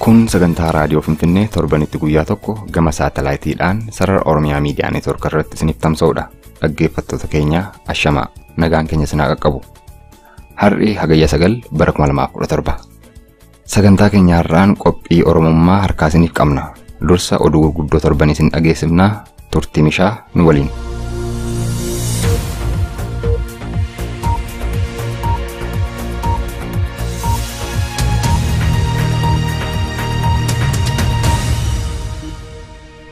Kun sagantaa raadiyoo Finfinnee torbanitti guyyaa tokko gama saatalaayitiidhaan sarara Oromiyaa Miidiyaa Neetwoork irratti isiniif tamsa'udha. Dhaggeeffattoota keenya ashamaa nagaan keenya sinaa qaqqabu. Har'i hagayya 9 bara 2017. Sagantaa keenya har'aan qophii Oromummaa harkaa isiniif qabna. Dursa oduu gurguddoo torbanii isin dhageessifnaa turtii mishaa nu waliin.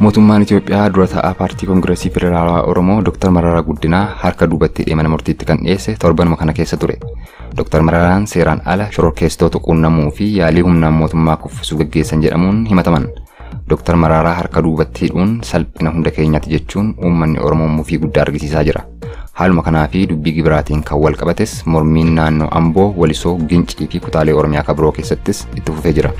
Mootummaan Itoophiyaa dura taa'aa paartii Koongireesii Federaalawaa Oromoo Dr. Mararaa Guddinaa harka duubatti mana murtiitti kan dhiyeesse torbanuma kana keessa ture. Dr. Mararaan seeraan ala shororkeessitoota quunnamuu fi yaalii humnaan mootummaa kuffisuu gaggeessan jedhamuun himataman. Dr. Mararaa harka duubatti hidhuun salphina hunda keenyaatti jechuun uummanni Oromoo mufii guddaa argisiisaa jira. Haaluma kanaa fi dubbii gibiraatiin kan wal qabates mormiin naannoo Amboo, Walisoo, Gincii fi kutaalee Oromiyaa kabiroo keessattis itti fufee jira.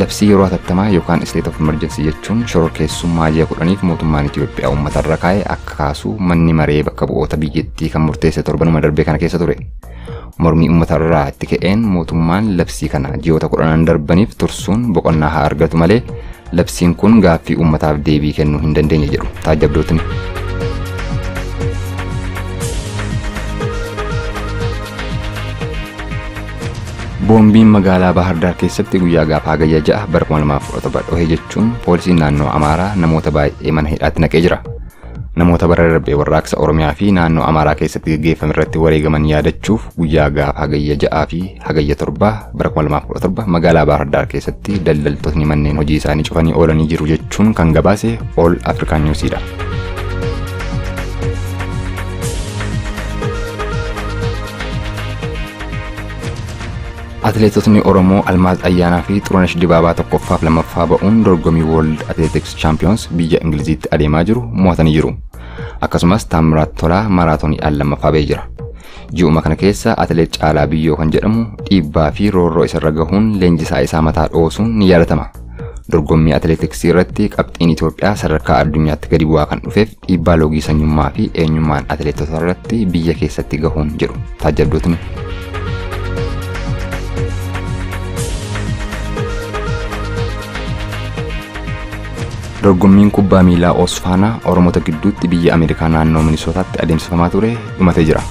Labsii yeroo hatattamaa yookaan state of emergency jechuun shororkeessummaa ji'a 10f mootummaan Itoophiyaa uummatarra kaa'e akka kaasu manni maree bakka bu'oota biyyattii kan murteesse torbanuma darbee kana keessa ture. Mormii uummatarraa itti ka'een mootummaan labsii kana ji'oota 10 darbaniif tursuun boqonnaa haa argatu malee labsiin kun gaaffii uummataaf deebii kennuu hin dandeenye jedhu taajjabdootni. Boombiin magaalaa Bahar Daar keessatti guyyaa gaafa hagayya 6 bara 2017 dhohee jechuun poolisiin naannoo Amaaraa namoota baay'ee mana hidhaatti naqee jira. Namoota bara darbee warraaqsa Oromiyaa fi naannoo Amaaraa keessatti gaggeeffame irratti wareegaman yaadachuuf guyyaa gaafa hagayya 6 fi hagayya 7 bara 2017 magaalaa Bahar Daar keessatti daldaltoonni manneen hojii isaanii cufanii oolanii jiru jechuun kan gabaase All African News'dha. Atileetotni Oromoo Almaaz Ayyaanaa fi Xurunesh Dibaabaa tokkoffaaf lammaffaa ba'uun dorgommii World Athletics Champions biyya Ingiliziitti adeemaa jiru mo'atanii jiru. Akkasumas Taamiraat Tolaa maraatooniidhaan lammaffaa ba'ee jira. Ji'uma kana keessa atileet Caalaa Biyyoo kan jedhamu dhiibbaa fi roorroo isarra gahuun leenjisaa isaa mataa dhoosuun ni yaadatama. Dorgommii atileetiksii irratti qabxiin Itoophiyaa sadarkaa addunyaatti gadi bu'aa kan dhufeef dhiibbaa loogii sanyummaa fi eenyummaan atileetota irratti biyya keessatti gahuun jedhu taajjabdootni. Dorgommiin kubbaa miilaa Osfaanaa Oromoota gidduutti biyya Ameerikaa naannoo Minisootaatti adeemsifamaa ture dhumatee jira.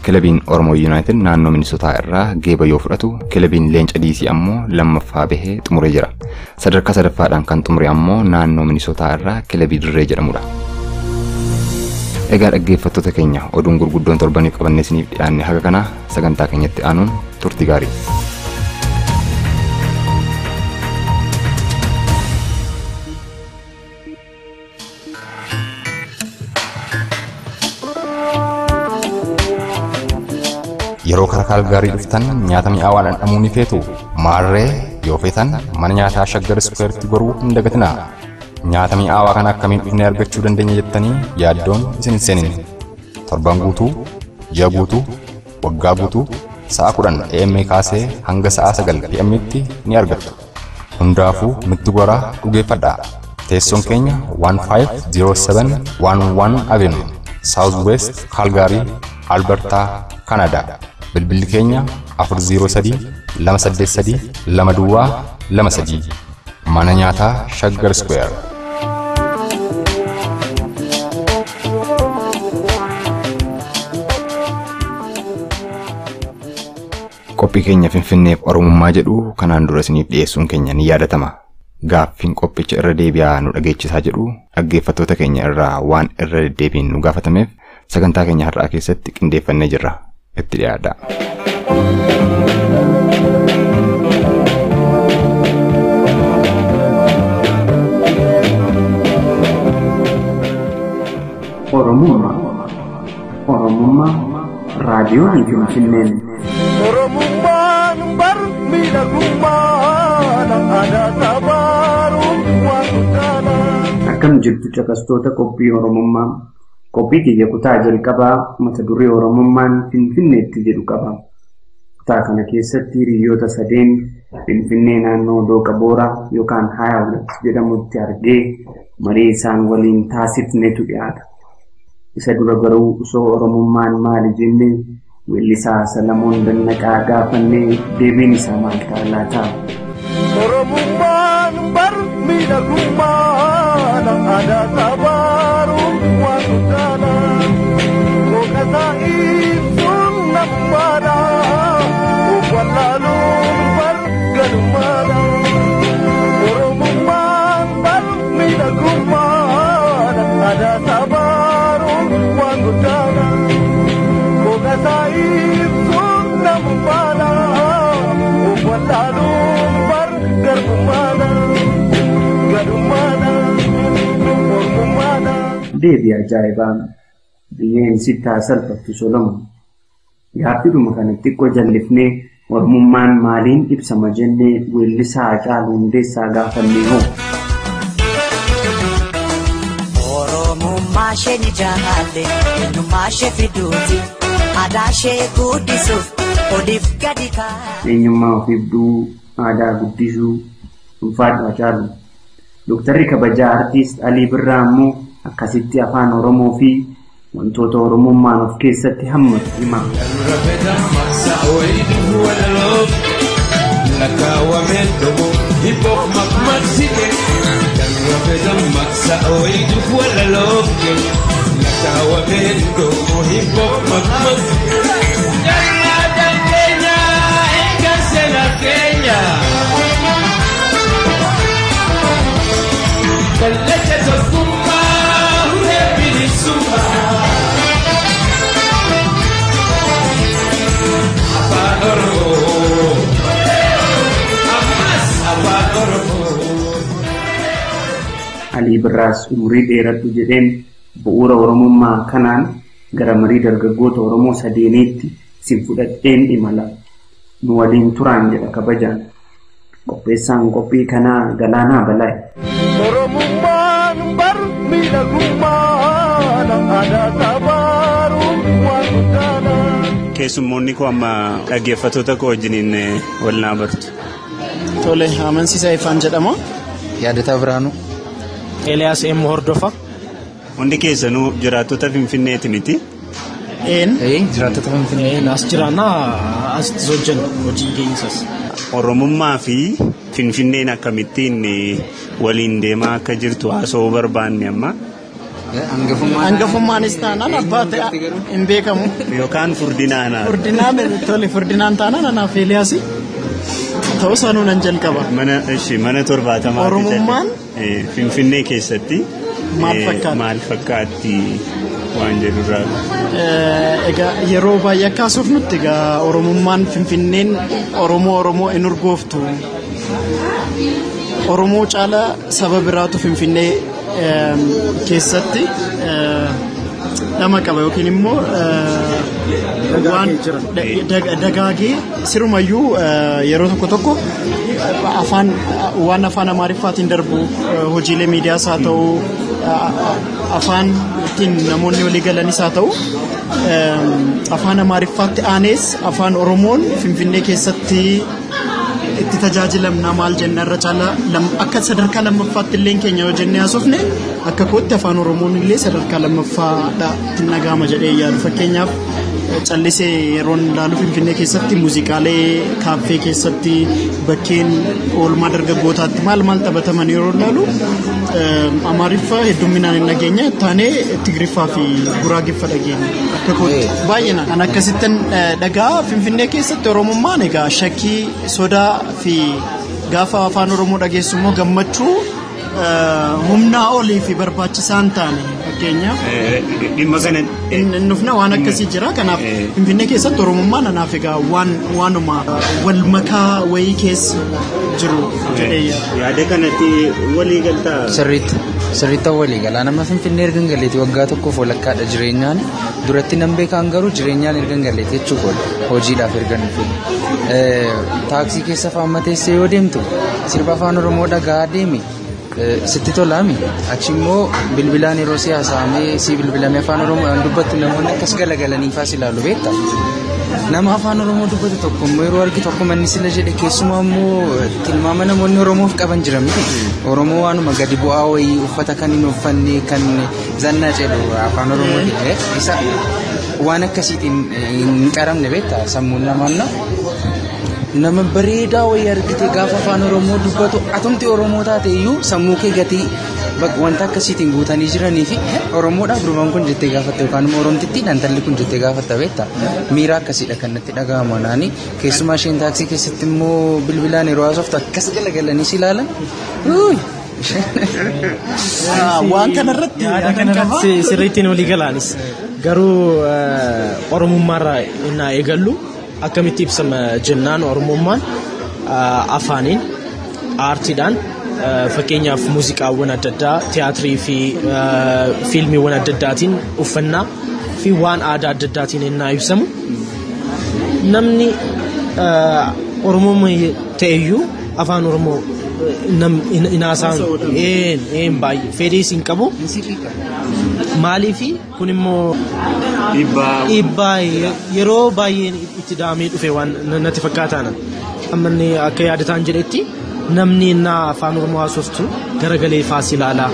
Kilabiin Oromoo United naannoo Minisootaa irraa geeba yoo fudhatu, kilabiin Leenca DC ammoo lammaffaa bahee xumuree jira. Sadarkaa sadaffaadhaan kan xumure ammoo naannoo Minisootaa irraa kilabii Dirree jedhamudha. Egaa dhaggeeffattoota keenya oduun gurguddoon torbaniif qabannee isiniif dhiyaanne haga kana sagantaa keenyatti aanuun turtii gaarii. Yeroo karaa Kaalgaarii dhuftan nyaata mi'aawaa dhandhamuu ni feetu. Maarree yoo feetan mana nyaataa Shaggar Square'tti goruu hin dagatinaa. Nyaata mi'aawaa kana akkamiin dhufnee argachuu dandeenya jettanii yaaddoon isin hin seenin. Torban guutuu, ji'a guutuu, waggaa guutuu, sa'a 10 AM kaasee hanga sa'a 9 PM'tti ni argattu. Hundaafuu nutti goraa dhugeeffadhaa. Teessoon keenya 150711 Avenue, South West Calgary, Alberta, Canada. Bilbilli keenya 403-283-2223. Mana nyaataa Shaggar Square. Qophii keenya Finfinneef Oromummaa jedhu kanaan dura isiniif dhiyeessuun keenya ni yaadatama. Gaaffiin qophicha irra deebi'aa nu dhageechisaa jedhu dhaggeeffattoota keenya irraa waan irra deddeebiin nu gaafatameef sagantaa keenya har'aa keessatti qindeeffannee jirra. Itti dhiyaadhaa. Oromummaa raadiyoon Finfinnee. Oromummaan barmiidhagummaan aadaa sabaaruun waan guddaadha. Akkam jirtu caqastoota qophii Oromummaa. Qophii kiyya kutaa jalqabaa mata duree Oromummaan Finfinneetti jedhu qaba. Kutaa kana keessatti hiriyoota sadeen Finfinnee naannoo Dooqa Booraa yookaan Hayaawulat jedhamutti argee marii isaan waliin taasifnetu dhiyaata. isa dura garuu osoo Oromummaan maali jennee weellisaa Salamoon Dannaqaa gaafannee deebiin isaa maal ta'a laata? Oromummaan bar miidhagummaadha aadaa sabaaruun waan guddaadha gookasaa ibsuun namummaadha wallaaluun bar galummaadha Oromummaan bar miidhagummaadha aadaa sabaaruun waan guddaadha gookasaa ibsuun namummaadha wallaaluun bar galummaadha galummaadha ormummaadha. Deebii ajaa'ibaa biyyeen sittaa salphattu Solomoon. Gaaffidhuma kana xiqqoo jallifnee Oromummaan maaliin ibsama jennee weellisaa Haacaaluu Hundeessaa gaafannee hoo? Oromummaa ishee ni jaalle eenyummaa ishee fiduuti aadaa ishee guddisuuf oliif gadi kaa'e. Eenyummaa of ibsuu aadaa guddisuu ulfaadhu Haacaaluu. Dooktarri kabajaa artiist Alii Birraa immoo akkasitti afaan Oromoo fi wantoota Oromummaan of keessatti hammatu hima. Alii Birraas umurii dheeradhu jedheen bu'uura Oromummaa kanaan gara marii dargaggoota Oromoo sadeeniitti isin fudhadheen imala nu waliin turaan jedha kabajaan. Qopheessaan qophii kanaa Galaanaa Balaay. Oromummaan bar miidhagummaadha aadaa sabaaruun waan guddaadha. Keessummoonni koo amma dhaggeeffattoota koo wajjiniin wal naa bartu. Tole, Amansiisaa Ifaan jedhama. Yaadataa Biraanuu. Eliyaas Emmo Hordofa. Hundi keessanuu jiraattota Finfinneeti miti? Jiraattota Finfinnee. As jiraannaa asitti hojjennu hojii keenyas. Oromummaa fi Finfinneen akkamittiin waliin deemaa akka jirtu haasa'uu barbaanne amma? Hangafummaanis taanaan abbaa ta'e hin beekamu. Yookaan furdinaanaa? Furdinaan taanaan anaaf Eliyaas ta'uu isaanuu nan jalqaba. Mana 70 Oromummaan Finfinnee keessatti maal fakkaatti waan jedhurraa? Egaa yeroo baay'ee akka haasofnutti egaa Oromummaan Finfinneen Oromoo hin urgooftu. Oromoo caalaa saba biraatu Finfinnee keessatti nama qaba yookiin immoo waan dagaagee sirumayyuu yeroo tokko waan afaan Amaariffaatiin darbu hojiilee miidiyaas haa ta'u afaan ittiin namoonni walii galanis haa ta'u afaan Amaariffaatti aanees afaan Oromoon Finfinnee keessatti itti tajaajilamna maal jenna irra caalaa akka sadarkaa lammaffaatti illee keenya yoo jennee haasofne akka kootti afaan Oromoon illee sadarkaa lammaffaadha itti nagaama jedhee yaadu. Fakkeenyaaf callisee yeroon ilaalu Finfinnee keessatti muuziqaalee kaaffee keessatti bakkeen oolmaa dargaggootaatti maal taphataman yeroo ilaalu Amaariffaa heddumminaan hin dhageenya taanee Tigiriffaa fi Guraagiffa dhageenya akka kootti baay'inaan. Kan akkasittiin dhagaa Finfinnee keessatti Oromummaan egaa shakkii sodaa fi gaafa afaan Oromoo dhageessu immoo gammachuu humnaa olii fi barbaachisaan taane fakkeenyaaf dhimma kana nufna waan akkasii jira. Kanaaf Finfinnee keessatti Oromummaan anaaf egaa waanuma wal makaa wayii keessa jiru jedhee yaada kanatti walii galtaa? Sirriitti walii galaa nama Finfinnee erga hin galleeti waggaa tokkoof walakkaadha jireenyaan duratti nan beekaan garuu jireenyaan erga hin galleeti jechuudha hojiidhaaf erga nufi taaksii keessa faamma teessee yoo deemtu sirba afaan Oromoo dhagaa deemi sitti tolaami achi immoo bilbilaan yeroo siyaasaamee si bilbilamee afaan oromoo dubbattu namoonni akkas galagalaniifaa silaalu beekta nama afaan oromoo dubbatu tokko immoo yeroo argi tokko manni sila jedhe keessumaa immoo tilmaama namoonni oromoof qaban jira miti oromoo waanuma gadi bu'aa wayii uffata kan hin uffanne kan zannaa jedhu afaan oromoo jedhe isa waan akkasiitiin hin qaramne beekta sammuun namaanna nama bareedaa wayii argite gaafa afaan oromoo dubbatu atumti oromoo taate iyyuu sammuu kee gatii wanta akkasiitiin guutanii jiranii fi oromoodhaaf durbaan kun jettee gaafatte yookaan immoo oromtitti dhantalli kun jettee gaafatta beekta miira akkasiidha kan natti dhaga'amu naani keessumaa isheen taaksii keessatti immoo bilbilaan yeroo haasoftu akkas galagalanii si ilaalan waan kanarratti sirriittiin walii galaanis garuu oromummaarraa innaa eegallu akkamitti ibsama jennaan oromummaan afaaniin aartiidhaan fakkeenyaaf muuziqaawwan adda addaa tiyaatirii fi fiilmiiwwan adda addaatiin uffannaa fi waan aadaa adda addaatiin innaa ibsamu namni oromoo ta'eyyuu afaan oromoo inaasaan baay'ee fedhiis hin qabu maaliifi kun immoo dhiibbaa yeroo baay'een itti daamee dhufe waan natti fakkaataana ammanni akka yaadataan jedhetti namni innaa afaan oromoo haasoftu garagalee faas ilaalaa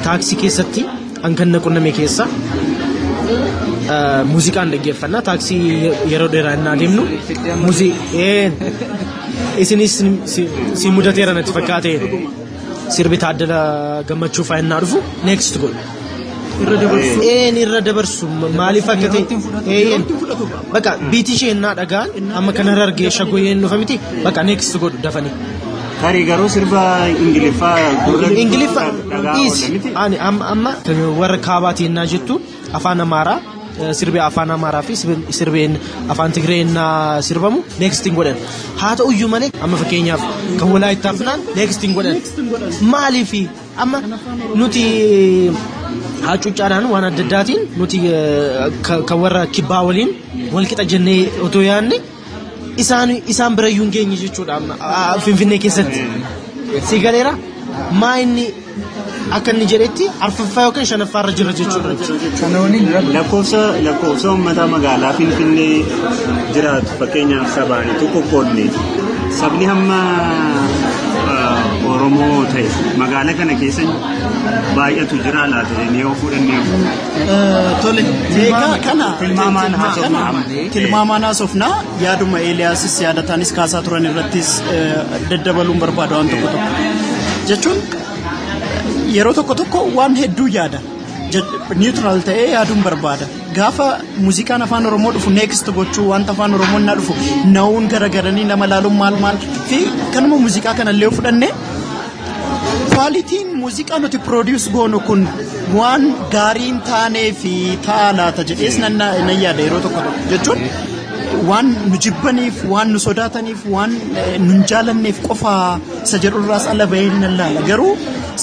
taaksii keessatti hanganna qunname keessa muuziqaan dhaggeeffannaa taaksii yeroo dheeraa innaa deemnu isinis si mudateera natti fakkaate sirbi Taaddala Gammachuu fa'aa innaa dhufu next godhu irra dabarsu maaliif akka ta'e bakka biitii ishee innaa dhagaan amma kanarra argee shagoyyeen dhufa miti bakka next godhu dafanii. Tarii garuu sirba Ingiliffaa ani amma warra kaabaatii innaa jettu afaan Amaaraa sirbi afaan Amaaraa fi sirbeen afaan Tigree innaa sirbamu next godhan haa ta'uyyuu malee amma fakkeenyaaf kan Walaayittaa finaan next godhan maaliif amma nuti hacuucaadhaan waan adda addaatiin nuti kan warra kibbaa waliin walqixa jennee otoo yaadne isaan birayyuu hin geenye jechuudha Finfinnee keessatti si galeera maa inni akka inni jedhetti arfaffaa yookaan shanaffaarra jira jechuudha. Lakkoofsa uummataa magaalaa Finfinnee jiraatu fakkeenyaaf sabaanii tokko qoodne sabni hamma Oromoo ta'e magaalaa kana keessa baay'atu jira laata jennee yoo fudhannee. Tole kana tilmaamaan haasofnaa yaaduma Eeliyaasis yaadataanis kaasaa turan irrattis daddabaluun barbaada waan tokko jechuun yeroo tokko waan hedduu yaada neutral ta'ee yaaduun barbaada gaafa muuziqaan afaan oromoo dhufu next gochuu wanta afaan oromoo na dhufu na'uun garagaranii nama laaluun maal fi kanuma muuziqaa kanallee fudhanne qualitiin muuziqaa nuti produce goonu kun waan gaariin taanee fi taalaata jedhees nan yaada yeroo tokko jechuun waan nu jibbaniif waan nu sodaataniif waan nu jaalanneef qofa isa jedhurraas ala bahee nan laala garuu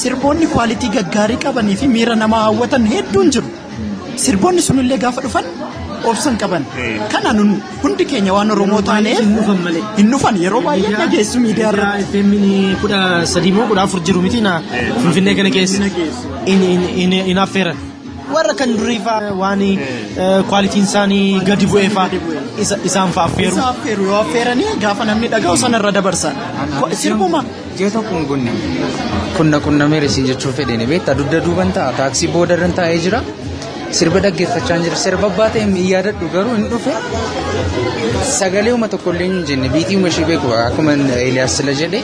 sirboonni quality gaggaarii qabanii fi miira namaa hawwatan hedduun jiru sirboonni sunillee gaafa dhufan obsan qaban kana nun hundi keenya waan oromoo taanee hin dhufan yeroo baay'ee dhageessu miidiyaa irraa FMni 13 moo 14 jiru miti na Finfinnee kana keessa in affeeran warra kan duriifaa waan qualitiin isaanii gadi bu'eefaa isaan fa'aa affeeru yoo affeeranii gaafa namni dhaga'u sanarra dabarsan sirbuma jeeto kunna qunnamee risiin jechuu fedheen beektaa dugda duuban ta'a taaksii boodarran taa'ee jira sirba dhaggeeffachaa jira sirba baatee yaadadhu garuu hin dhufe sagalee uma tokkollee hin jenne biitii uma ishee beeku akkuma Eeliyaas sila jedhe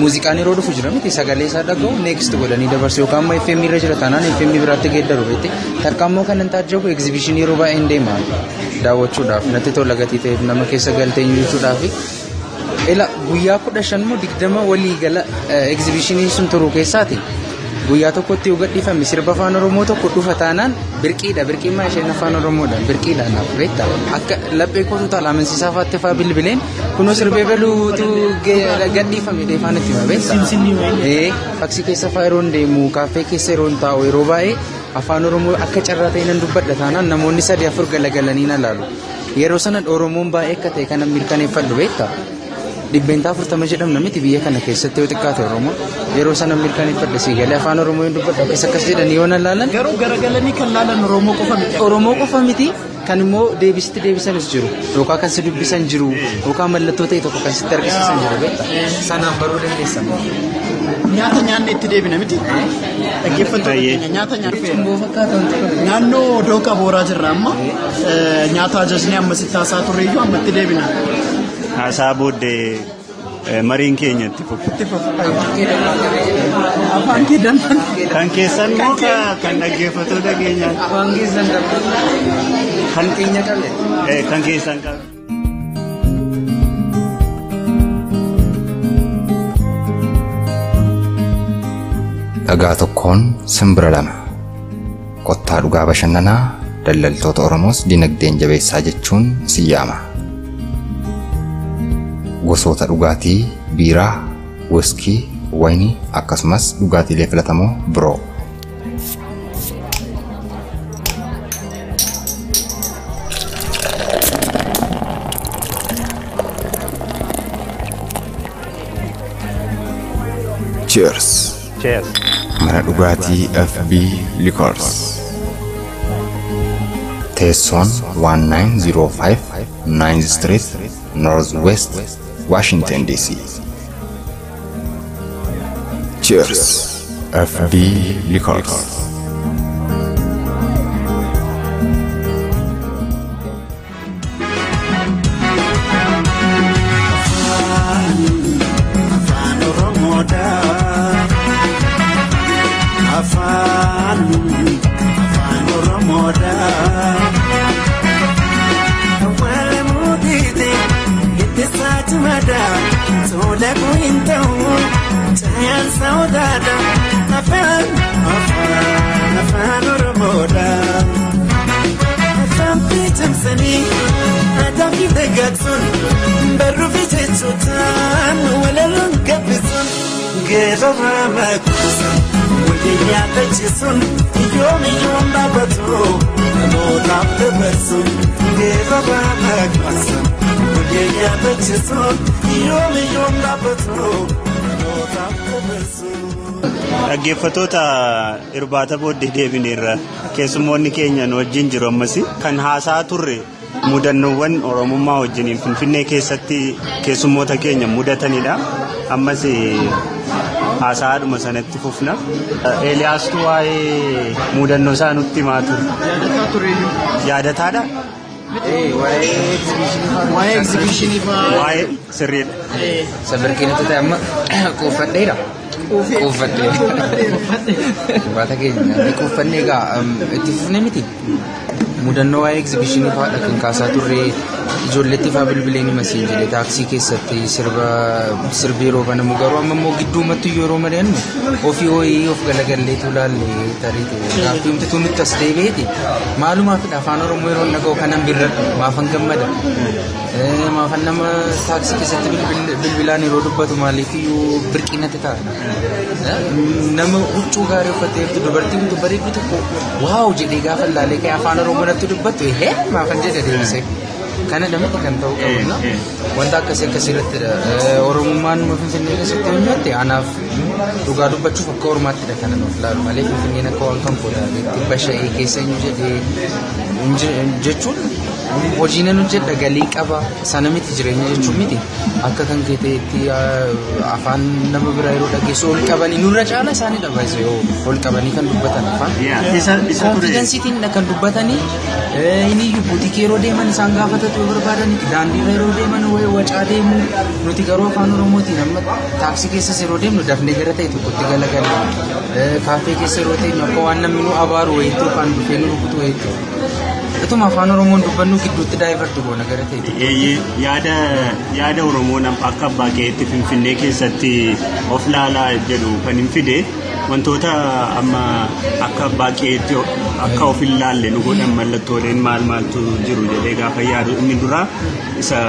muuziqaan yeroo dhufu jira miti sagalee isaa dhaga'u next godhanii dabarsu yookaan ammoo FM irra jira taanaan FM biraatti geeddaru beekte takka ammoo kan hin taajjabu exhibition yeroo baay'ee hin deemaa daawwachuudhaaf natti tola gatii ta'eef nama keessa galtee jechuudhaaf ila guyyaa 15 moo 20 walii gala exhibitionii sun turuu keessaati guyyaa tokkotti ugadhiifame sirba afaan oromoo tokko dhufa taanaan birqiin maa isheen afaan oromoodha birqiidha naaf beekta akka laphee kootu taala amansiisaa faatte faa bilbileen kunoo sirbee baluutu gadhiifame deefaan itti beekta faksii keessa faa yeroo deemu kaaffee keessa yeroo taa'u yeroo baay'ee afaan oromoo akka carraa ta'e nan dubbadha taanaan namoonni 3-4 galagalanii na laalu yeroo sana oromoon baay'ee akka ta'e kana mirkaneeffadhu beekta dhibbeentaa 40 jedhamna miti biyya kana keessatti yoo xiqqaate Oromoo yeroo sana mirkaneeffadhe si galee afaan Oromoo hin dubbadhu akkas jedhanii yoo laalan garuu garagalanii kan laalan Oromoo qofa miti kan immoo deebisanis jiru yookaan kan si dubbisan jiru yookaan mallattoo ta'e tokko kan sitti argisiisan jiru beekta sanaan baruu dandeessan. Nyaata nyaanne itti deebina miti dhaggeeffattoota keenya nyaata nyaanne naannoo dooqa booraa jirra amma nyaata ajajnee amma sitti haasaa turre iyyuu amma itti deebina. Haasaa booddee mariin keenya itti fufu. Afaan keeddan Kan keessan moo kan dhaggeeffattoota keenya? Afaan keessan Kan keenya qabe. Kan keessan qabe. Dhagaa tokkoon simbira lama. Qottaa dhugaa bashannanaa daldaltoota Oromoos dinagdeen jabeessaa jechuun siyyaama. Gosoota dhugaatii biiraa, wiskii, wayinii akkasumas dhugaatiilee filatamoo biroo. Cheers. Cheers. Mana dhugaatii FB Liquors. Teessoon 1905 9th Street, Northwest, Washington DC. Cheers. FB Liquors. Dhaggeeffattoota irbaata booddee deebineerra keessummoonni keenya nu wajjin jiru ammas kan haasaa turre mudannoowwan Oromummaa wajjiniin Finfinnee keessatti keessummoota keenya mudatanidha. Ammas haasaadhuma sanatti fufna. Eeliyaastu waa'ee mudannoo isaa nutti himaa ture. Yaadataadha? Waa'ee exhibitionii Waa'ee sirriidha. Sabarkeenatti ta'e amma quuffadheera. Quuffadhee. Baata keenya quuffannee egaa itti fufne miti. Mudannoo waa'ee exhibitionii fa'aadha kan kaasaa turre ijoolleetti fa'aa bilbileen himasiin jedhe taaksii keessatti sirbi yeroo banamu garuu amma immoo gidduumatti yeroo mari'annu ofii ho'ii of galagalleetu laallee tariite gaaffii humtituu nutti as deebi'eeti maalumaafidha afaan Oromoo yeroo naga'u kanan birradhu maafan gammada maafan nama taaksii keessatti bilbilaan yeroo dubbatu maaliif iyyuu birqinatti ta'a nama huccuu gaarii uffatee dubartiin bareedduu tokko waaw jedhee gaafa laalee ka'e afaan Oromoo natti dubbattu maafan jedhe deebisee. Kana damatti kan ta'u qabna wanta akkasii irrattidha Oromummaan Finfinnee keessatti hojjette anaaf dhugaa dubbachuuf akka Oromoottidha kana nuuf laalu malee Finfinneen akka waan kan fuudhaa basha'ee keessa eenyu jedhee jechuun hojii nan hojjedha galii qaba sana miti jireenya jechuun miti akka kan keeteetti afaan nama biraa yeroo dhageessu ol qabanii nurra caala isaanidha baay'ee ol qabanii kan dubbatan afaan konfidensiitiin kan dubbatanii inni buutikii yeroo deeman isaan gaafatatu barbaadan daandii yeroo deeman wacaa deemu nuti garuu afaan Oromootiin amma taaksii keessas yeroo deemnu dafnee gara ta'e tokkotti galagalee kaafee keessa yeroo ta'e akka waan namni nu abaaru wayiitti yookaan dhufee nu rukutu wayiitti. Ituma afaan Oromoon dubbannu gidduutti daayivartu goona gara ta'e. Yaada Oromoon akka abbaa keetti Finfinnee keessatti of laalaa jedhu kan hin fide wantoota amma akka baaqeetti akka of ilaalle nu godhan mallattooleen maaltu jiru jedhee gaafa yaadu inni dura isa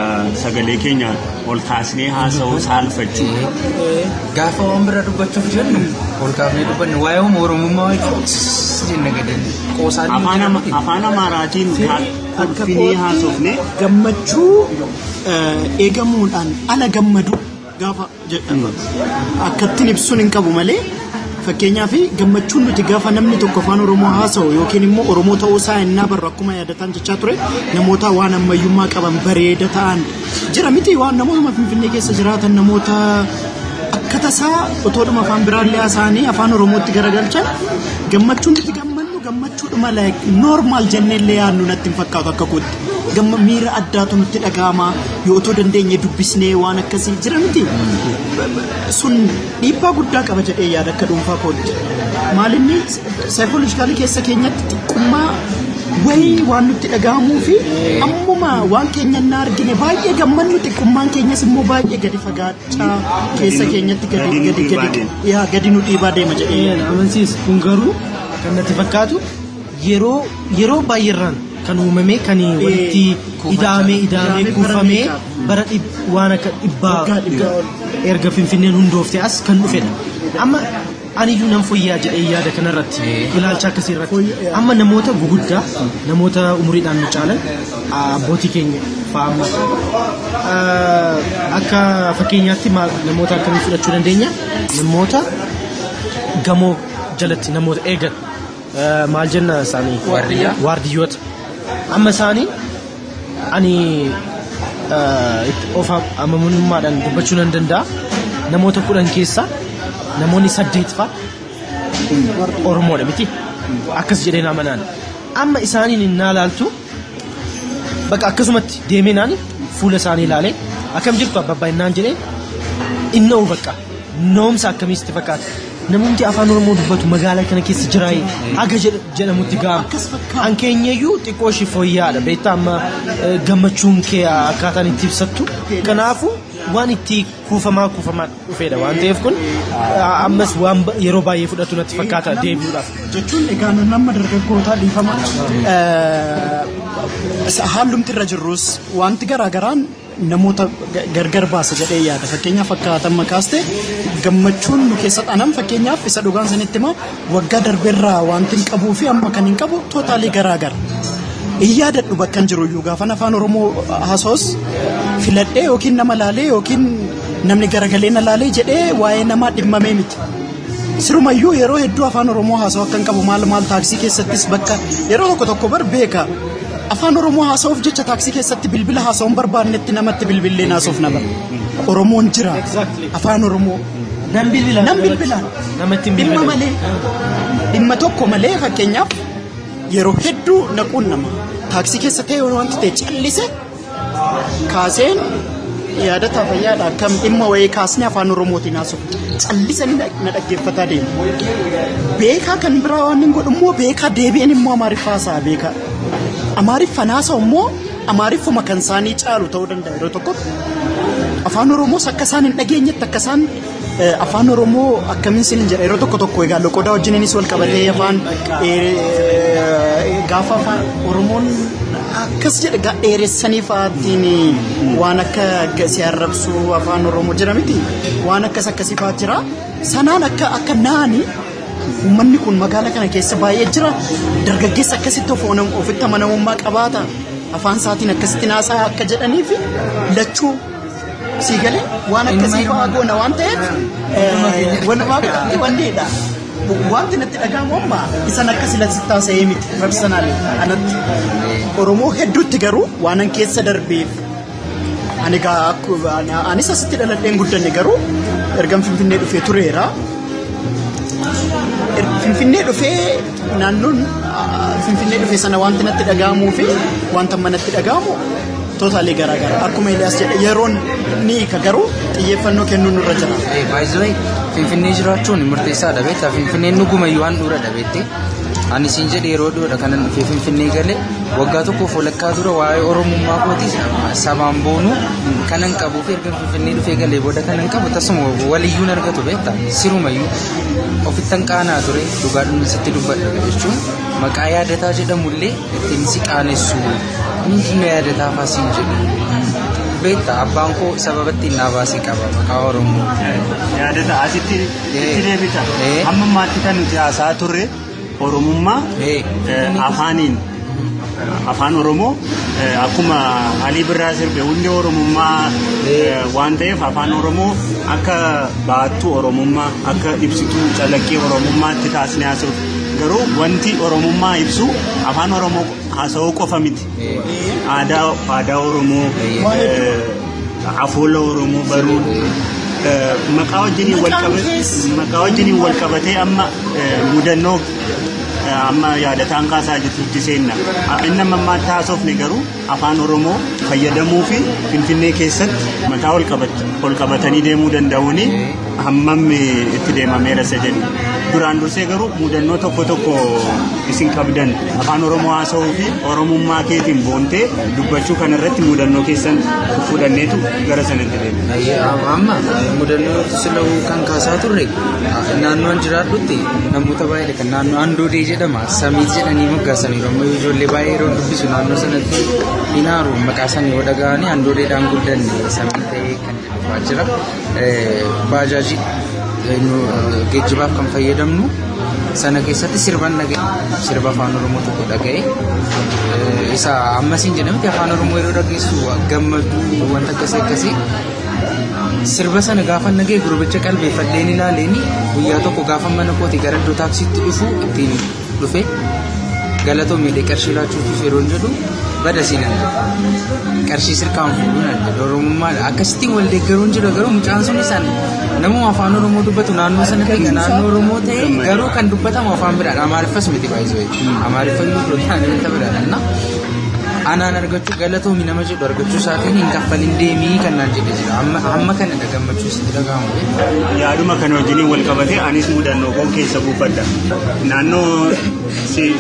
sagalee keenya ol kaasnee haasa'uu saalfachuu gaafa waan bira dubbachuuf jennu ol kaafnee dubbanne waa'ee Oromummaa jenne gadan qoosaan afaan Amaaraatiin finfinnee haasofne gammachuu eegamuudhaan ala gammadu gaafa akkattiin ibsuun hin qabu malee fakkeenyaaf gammachuun nuti gaafa namni tokko afaan Oromoo haasa'u yookiin immoo Oromoo ta'uu isaa innaa barru akkuma yaadatan jechaa ture namoota waan ammayyummaa qaban bareeda ta'an jira miti waan namoota Finfinnee keessa jiraatan namoota akka tasaa otoodhuma afaan biraallee haasa'anii afaan Oromootti garagalchan gammachuun nuti gammachuudhuma normal jenneellee yaadnu natti hin fakkaatu akka kuutti miira addaatu nutti dhaga'ama yoo otoo dandeenye dubbisnee waan akkasii jira miti sun dhiibbaa guddaa qaba jedhee yaada akka dhuunfaa kootti maalinni saayikoolojikaalii keessa keenyatti xiqqummaa wayii waan nutti dhaga'amuu fi ammuma waan keenya na argine baay'ee gammannu xiqqummaan keenyas immoo baay'ee gadi fagaachaa keessa keenyatti gadi nu dhiibaa deema jedhee amansiis kun garuu kan natti fakkaatu yeroo baay'eerraan kan uumame kan walitti ida'amee kuufamee bara waan akka dhibbaa erga Finfinneen hundoofte as kan dhufedha. Amma aniyyuu nan fooyyaa jedhee yaada kanarratti ilaalcha akkasii irratti amma namoota guguddaa namoota umuriidhaan nu caalan abbootii keenya fa'aamu akka fakkeenyaatti namoota akkamii fudhachuu dandeenya namoota gamoo jalatti namoota eegan maal jenna isaanii waardiyyoota amma isaanii ani of amamummaadhaan dubbachuu nan danda'a namoota 10 keessaa namoonni 8 fa'a Oromoodha miti akkas jedhee amanaan amma isaaniin innaa laaltu bakka akkasumatti deemee naan fuula isaanii ilaalee akkam jirtu abbaa innaan jedhee inna'u bakka noomsa akkamitti fakkaata namoonni afaan Oromoo dubbatu magaalaa kana keessa jiraayee aga jedhamutti gaama an keenyayyuu xiqqoo ishii fooyyaadha beektaa amma gammachuun kee akkaataan itti ibsattu kanaafuu waan itti kuufamaa dhufeedha waan ta'eef kun ammas waan yeroo baay'ee fudhatu natti fakkaata deebi'uudhaaf jechuun egaa nama dargaggootaa dhiifama haalumti irra jirrus wanti garaagaraan namoota gargar baasa jedhee yaada fakkeenyaaf fakkaatan makaaste gammachuun nu keessa dhanan fakkeenyaaf isa dhugaan sanitti ma waggaa darbeerraa wanti hin qabuu fi amma kan hin qabu tootaalii garaagara yaadadhu bakka jiru iyyuu gaafa afaan Oromoo haasa'us filadhee yookiin nama laalee yookiin namni garagalee na laalee jedhee waa'ee namaa dhimmamee miti sirumayyuu yeroo hedduu afaan Oromoo haasa'u akka hin qabu maal taaksii keessattis bakka yeroo tokko bar beeka afaan Oromoo haasa'uuf jecha taaksii keessatti bilbila haasa'uun barbaannetti namatti bilbilee naasoof na bara Oromoon jira afaan Oromoo nan bilbilaan dhimma malee dhimma tokko malee fakkeenyaaf yeroo hedduu naquun nama taaksii keessa ta'e wanti ta'e callise kaaseen yaadataa fayyaadha akkam dhimma wayii kaasnee afaan Oromootiin haasa'u callisanii na dhaggeeffataa deemu beekaa kan biraa waan hin godhu immoo beekaa deebi'een immoo Amaariffaa haasa'a beekaa Amaariffa haasa'u immoo Amaariffuma kan isaanii caalu ta'uu danda'a yeroo tokko afaan Oromoos akka isaan hin dhageenyetti akka isaan afaan Oromoo akkamiin sin jedha yeroo tokko egaa loqodaa wajjininis wal qabatee afaan gaafa afaan Oromoon akkas jedha dheeressanii fa'aatiin waan akka si arrabsuu afaan Oromoo jira miti waan akkasii fa'aa jira sanaan akka naani uummanni kun magaalaa kana keessa baay'ee jira dargaggeessa akkasitti ofitti amanamummaa qabaata afaan isaatiin akkasitti naasaa akka jedhanii fi lachuu siigalee waan akkasii fa'aa goona waan ta'eef walumaa galatti wanneedha wanti natti dhaga'amu amma isan akkasii lasitti taasisee miti personally anatti Oromoo hedduutti garuu waan an keessa darbeef anis asitti dhaladheen guddanne garuu ergan Finfinnee dhufee tureera Finfinnee dhufee naannoon Finfinnee dhufee sana wanti natti dhaga'amuu fi wanta manatti dhaga'amu tootaalii garaagara akkuma Eliyaas jedhe yeroon ni ka garuu xiyyeeffannoo kennuun nurra jira. By the way Finfinnee jiraachuun murteessaadha beektaa Finfinneen nugumayyuu waan dura dhabeetti Ani siin jedhee yeroo dhoodha kanan dhufee Finfinnee galee waggaa tokko folakkaa dura waa'ee Oromummaa kootii sabaan boonuu kanan qabuuf erga Finfinnee dhufee galee booda kanan qabu tasuma waliyyuun argatu beektaa sirumayyuu ofittan qaanaa ture dhugaadhuun sitti dubbadha jechuun maqaa yaadataa jedhamullee ittiin si qaanessu hundinuu yaadataa faasiin jedhu beektaa abbaan koo sababatti innaa baasii qaba maqaa Oromoo yaadataa asitti deebita amma maatti kan nuti haasaa turre Oromummaa afaaniin afaan Oromoo akkuma Alii Birraa sirbe hundi Oromummaa waan ta'eef afaan Oromoo akka baattuu Oromummaa akka ibsituu calaqqee Oromummaatti taasisnee haasa'u garuu wanti Oromummaa ibsu afaan Oromoo haasa'uu qofa miti aadaa Oromoo afoola Oromoo baruu maqaa wajjiniin wal qabatee amma mudannoo amma yaadataan kaasaa jirtutti seenna inni mammaatti haasofne garuu afaan Oromoo fayyadamuu fi Finfinnee keessatti mataa ol qabatanii deemuu danda'uuni hammam itti deemameera isa jedhu duraan dursee garuu mudannoo tokko isin qabdan afaan Oromoo haasa'uu fi Oromummaa keetiin boontee dubbachuu kanarratti mudannoo keessan fudhanneetu gara sanatti deemna. Amma mudannoo sila'uu kan kaasaa turre naannoon jiraadhutti namoota baay'ee kan naannoo Andoodee jedhama Samiit jedhanii moggaasanii amma ijoollee baay'ee yeroo dubbisu naannoo sanatti hinaaru maqaa isaanii yoo dhaga'anii Andoodeedhaan guddanne Samiit ta'ee kan dhufaa jira baajaajii geejjibaaf kan fayyadamnu sana keessatti sirban dhaga'e sirba afaan Oromoo tokko dhaga'e isa ammasiin jedhamti afaan Oromoo yeroo dhageessu gammadu wanta akkasii sirba sana gaafa nagee gurbicha qalbeeffadheen ilaaleeni guyyaa tokko gaafa mana kooti gara iddoo taaksiitti dhufu ittiin dhufe galatoomee qarshii laachuuf yeroo jedhu bada siinan qarshii sirkaan fuudhuun Oromummaa akkasittiin wal deeggaruun jira garuu mucaan sun isaan namuma afaan Oromoo dubbatu naannoo sanatti naannoo Oromoo ta'e garuu kan dubbatamu afaan biraadha Amaariffas miti baay'isoo Amaariffaa yoo ta'an anaan argachuu galatoomi nama jedhu argachuu isaatiin hin kaffalin deemii kan naan jedhe jira amma kana dhagammachuu sitti dhaga'amu yaaduma kan wajjiniin wal qabate anis mudannoo koo keessa buufadha naannoo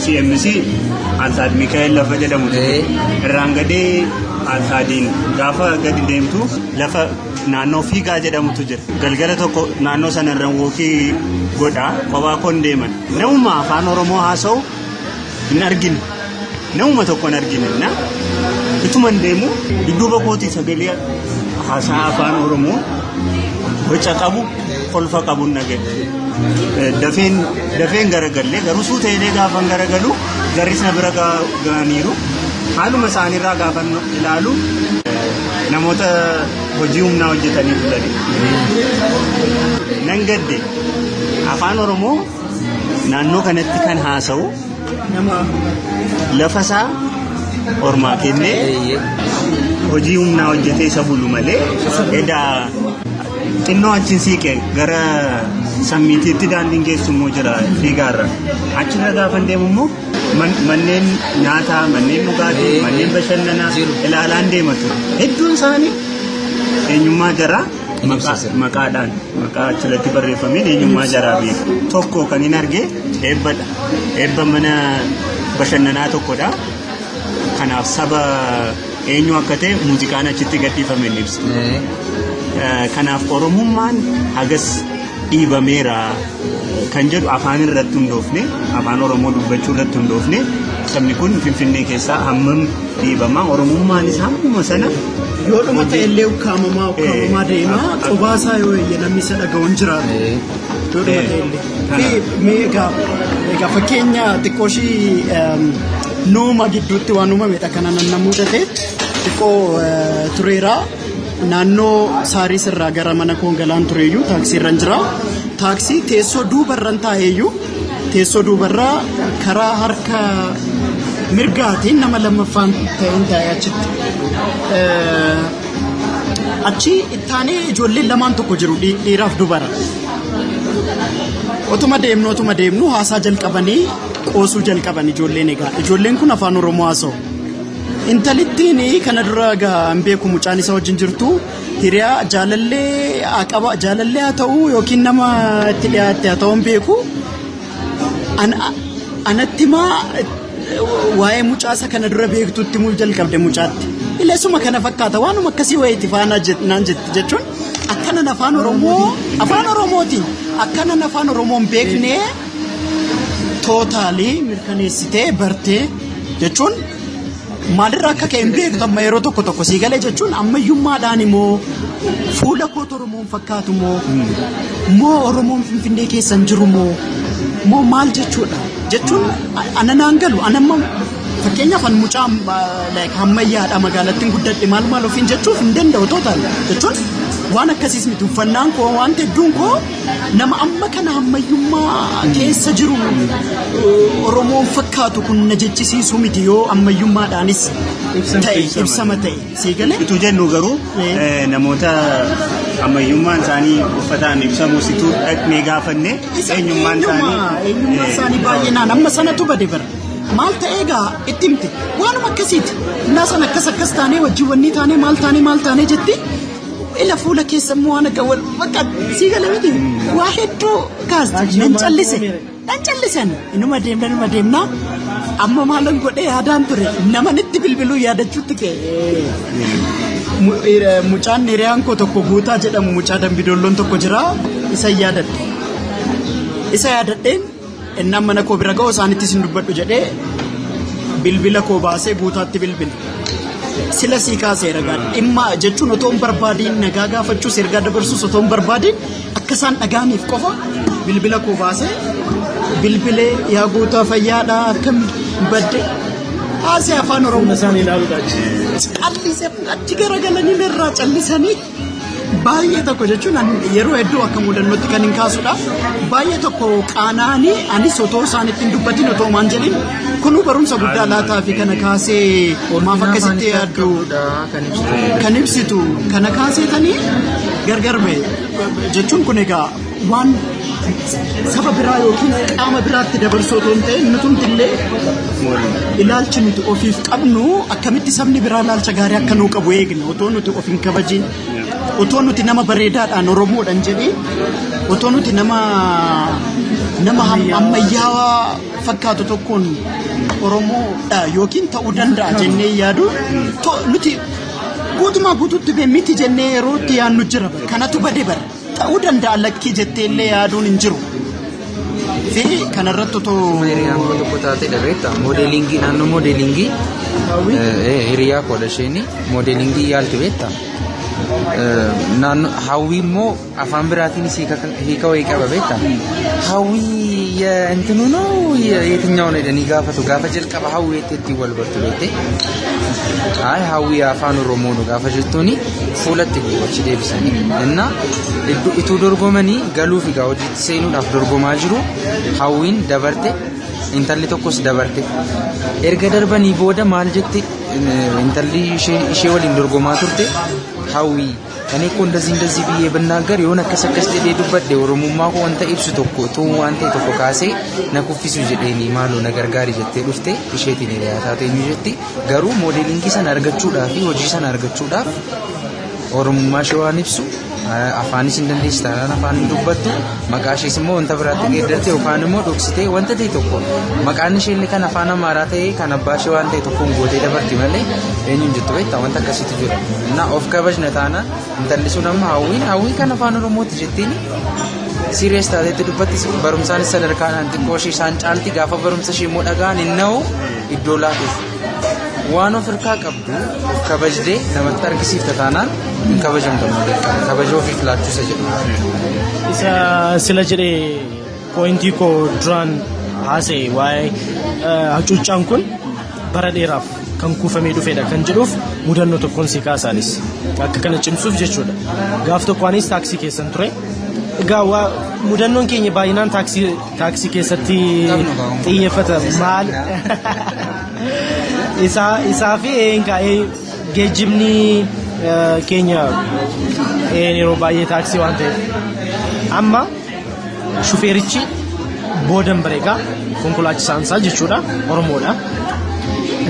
CMC Alsaad Mikaa'el lafa jedhamu irraan gadee Alsaadiin gaafa gadi deemtu lafa naannoo Fiigaa jedhamutu jira galgala tokko naannoo sanarraan wookii godhaa kophaa koon deeman namuma afaan Oromoo haasa'u hin arginu namuma tokko hin argine ituman deemu dudduuba kootii sagalee haasaa afaan Oromoo boca qabu kolfa qabuun dhaga'e dafeen garagalee garuu suutee gaafan garagalu garrisna bira ga'aniiru haaluma isaaniirraa gaafan ilaalu namoota hojii humnaa hojjetanii bulanii nan gadde afaan Oromoo naannoo kanatti kan haasa'u lafa isaa ormaa kennee hojii humnaa hojjetee isa bulu malee edaa xinnoo achiin siiqe gara Samiitiitti daandiin geessu immoo jira Fiigaarra achirra gaafan deemu immoo manneen nyaataa manneen dhugaatii manneen bashannanaa ilaalaan deematu hedduun isaanii eenyummaa jaraa maqaadhaan maqaa achirratti barreeffameen eenyummaa jaraa beeku tokko kan hin arge eebba mana bashannanaa tokkodha kanaaf saba eenyu akka ta'e muuziqaan achitti gadhiifame ibsa kanaaf Oromummaan hagas dhiibameera kan jedhu afaan irratti hundoofne afaan Oromoo dubbachuu irratti hundoofne sabni kun Finfinnee keessaa hammam dhiibamaa Oromummaan isaa hammuma sana yoo dhuma ta'ellee ukkaamamaa deemaa qubaasaa yoo namni isa dhaga'uun jiraatu yoo dhuma ta'ellee egaa fakkeenya xiqqooshii nuuma gidduutti waan uumamedha kana nan mudate xiqqoo tureeraa naannoo Saaris irraa gara mana koongalaan tureeyyuu taaksii irra jira taaksii teessoo duubarran taa'eeyyuu teessoo duubarraa karaa harka mirgaatiin nama lammaffaan ta'een taa'ee achitti achi ittaanee ijoolleen lamaan tokko jiru dhiiraaf dubara otuma deemnu haasaa jalqabanii qoosuu jalqaban ijoolleen egaa ijoolleen kun afaan Oromoo haasa'u intalittiin kana dura gaan beeku mucaan isa wajjin jirtu hiriyaa jaalallee haa ta'u yookiin nama itti dhiyaatte haa ta'uun beeku anatti maa waa'ee mucaasa kana dura beektutti muu jalqabde mucaatti. Ileessuma kana fakkaata waanuma akkasii wayiitti faanaa naan jechuun akkanan afaan Oromootiin akkanan afaan Oromoon beeknee tootaalii mirkaneessitee bartee jechuun maalirraa akka ka'e hin beektu amma yeroo tokko sii galee jechuun ammayyummaadhaan immoo fuula koota Oromoon fakkaatu moo Oromoon Finfinnee keessan jiru moo maal jechuun ananaan galu anamma fakkeenyaaf an mucaa ammayyaadha magaalattiin guddadhe maal ofiin jechuuf hin danda'u tootaal jechuun waan akkasiis miti uffannaan koo waan hedduun koo nama amma kana ammayyummaa keessa jiru Oromoon fakkaatu kun na jechisiisu miti yoo ammayyummaadhaanis ibsama ta'e sii galee. Ituu jennu garuu namoota ammayyummaan isaanii uffataan ibsamu situu dhaqnee gaafanne eenyummaan isaanii baay'inaan amma sanatu bade bara. Maal ta'ee gaa itti himte waanuma akkasiiti innaa san akkas taanee wajjin wanni taanee maal taanee jetti ila fuula keessa immoo waan akka wal bakka sii galee miti waa hedduu kaasti nan callisan inuma deemna amma maalan godhee yaadaan ture namanitti bilbiluu yaadachuutti ka'e mucaan hiriyaan koo tokko guutaa jedhamu mucaa Dambidoolloon tokko jira isa yaadadheen innaan mana koo bira ga'u isaanittis hin dubbadhu jedhee bilbila koo baasee guutaatti bilbile. Sila sii kaasee ragaa dhimma jechuun otoo hin barbaadiin nagaa gaafachuus ergaa dabarsuus otoo hin barbaadiin akka isaan dhagaaniif qofa bilbila koo baasee bilbilee yaa guutaa fayyaadhaa akkam badde haasee afaan Oromoo isaanii callisee achi garagalanii irraa callisanii baay'ee tokko jechuun yeroo hedduu akka mudannootti kan hin kaasudha baay'ee tokko qaanaanii anis otoo isaanitti hin dubbatin otoo maan jedhin kunuu barumsa guddaa laataa fi kana kaasee maaf akkasitti yaaddu kan ibsitu kana kaaseetanii gargar ba'e jechuun kun egaa waan saba biraa yookiin qaama biraatti dabarsuu otoo hin ta'in nutumtillee ilaalchi nuti ofiif qabnu akkamitti sabni biraa ilaalcha gaarii akka nuu qabu eegna otoo nuti of hin kabajin otoo nuti nama bareedaadhaan Oromoodhaan jedhee otoo nuti nama ammayyaawaa fakkaatu tokkoon Oromoodha yookiin ta'uu danda'a jennee yaadu nuti guutumaa guutuutti miti jennee yerootti yaannu jira kanatu bade bara ta'uu danda'a lakkii jettee illee yaaduun hin jiru. Fi kanarratti otoo hiriyaan koo tokko taatee dhabeetta moodeelingii naannoo moodeelingii hiriyaa koodha isheenii moodeelingii yaalti beetta. Hawwi immoo afaan biraatiin hiika wayii qaba beektaa hawwi እንትኑ ነው የትኛውን ሄደን ይጋፈቱ ጋፈ ጀልቀባ hawwi itti wal bartu beekte አይ hawwi afaan oromoo ነው ጋፈ ጀልቶኒ fuulatti gochi deebisanii እና ituu dorgomanii galuuf egaa hojiitti seenuudhaaf dorgomaa jiru hawwiin dabarte intalli tokkos dabarte erga darbanii booda maal jette intalli ishee waliin dorgomaa turte hawwi እኔ እኮ እንደዚህ ብዬ ብናገር የሆነ ከሰከስ ዴ ዱበደ ኦሮሞማ ኮ ወንተ ኢብሱ ቶኮ ቱ ዋንተ ቶኮ ካሴ ነኩፊሱ ጀዴኒ ማሉ ነገር ጋር ጀቴ ዱፍቴ ኢሼቲ ኔ ያታቴ ኒጀቲ ገሩ ሞዴሊንግ ሰን አርገቹዳፊ ሆጂ ሰን አርገቹዳፍ ኦሮሞማ ሸዋን ኢብሱ አፋኒስ እንደንዲስ ታራና አፋን ዱበቱ መቃሽስ ሞ ወንተ ብራት ገደርቴ ኦፋንሞ ዶክስቴ ወንተ ቴ ቶኮ መቃንሽ የለ ከና አፋና ማራቴ ከነባሽ ዋንተ ቶኮ ጎቴ ደበርቲ መለ eenyuun jettu beektaa wanta akkasitti jira na of kabajna taana intalli sun amma hawwiin kan afaan oromootti jettiin serious taateetti dubbatti barumsaan sadarkaan xiqqooshii isaan caalti gaafa barumsa ishee immoo dhagaan inna'u iddoo laatuuf waan of hirkaa qabdu of kabajdee namatti argisiifta taanaan hin kabajamtu kabaja ofiif laachuusa jedhu isa sila jedhee poointii koo duraan haasa'e waa'ee hacuuccaan kun bara dheeraaf kan kuufamee dhufeedha kan jedhuuf mudannoo tokkoon si kaasaanis akka kana cimsuuf jechuudha gaaf tokkoanis taaksii keessan ture egaa mudannoon keenya baay'inaan taaksii keessatti xiyyeeffata maal isaa fi geejjibni keenya yeroo baay'ee taaksii waan ta'eef amma shufeerichi boodan bareegaa konkolaachisaan isaa jechuudha Oromoodha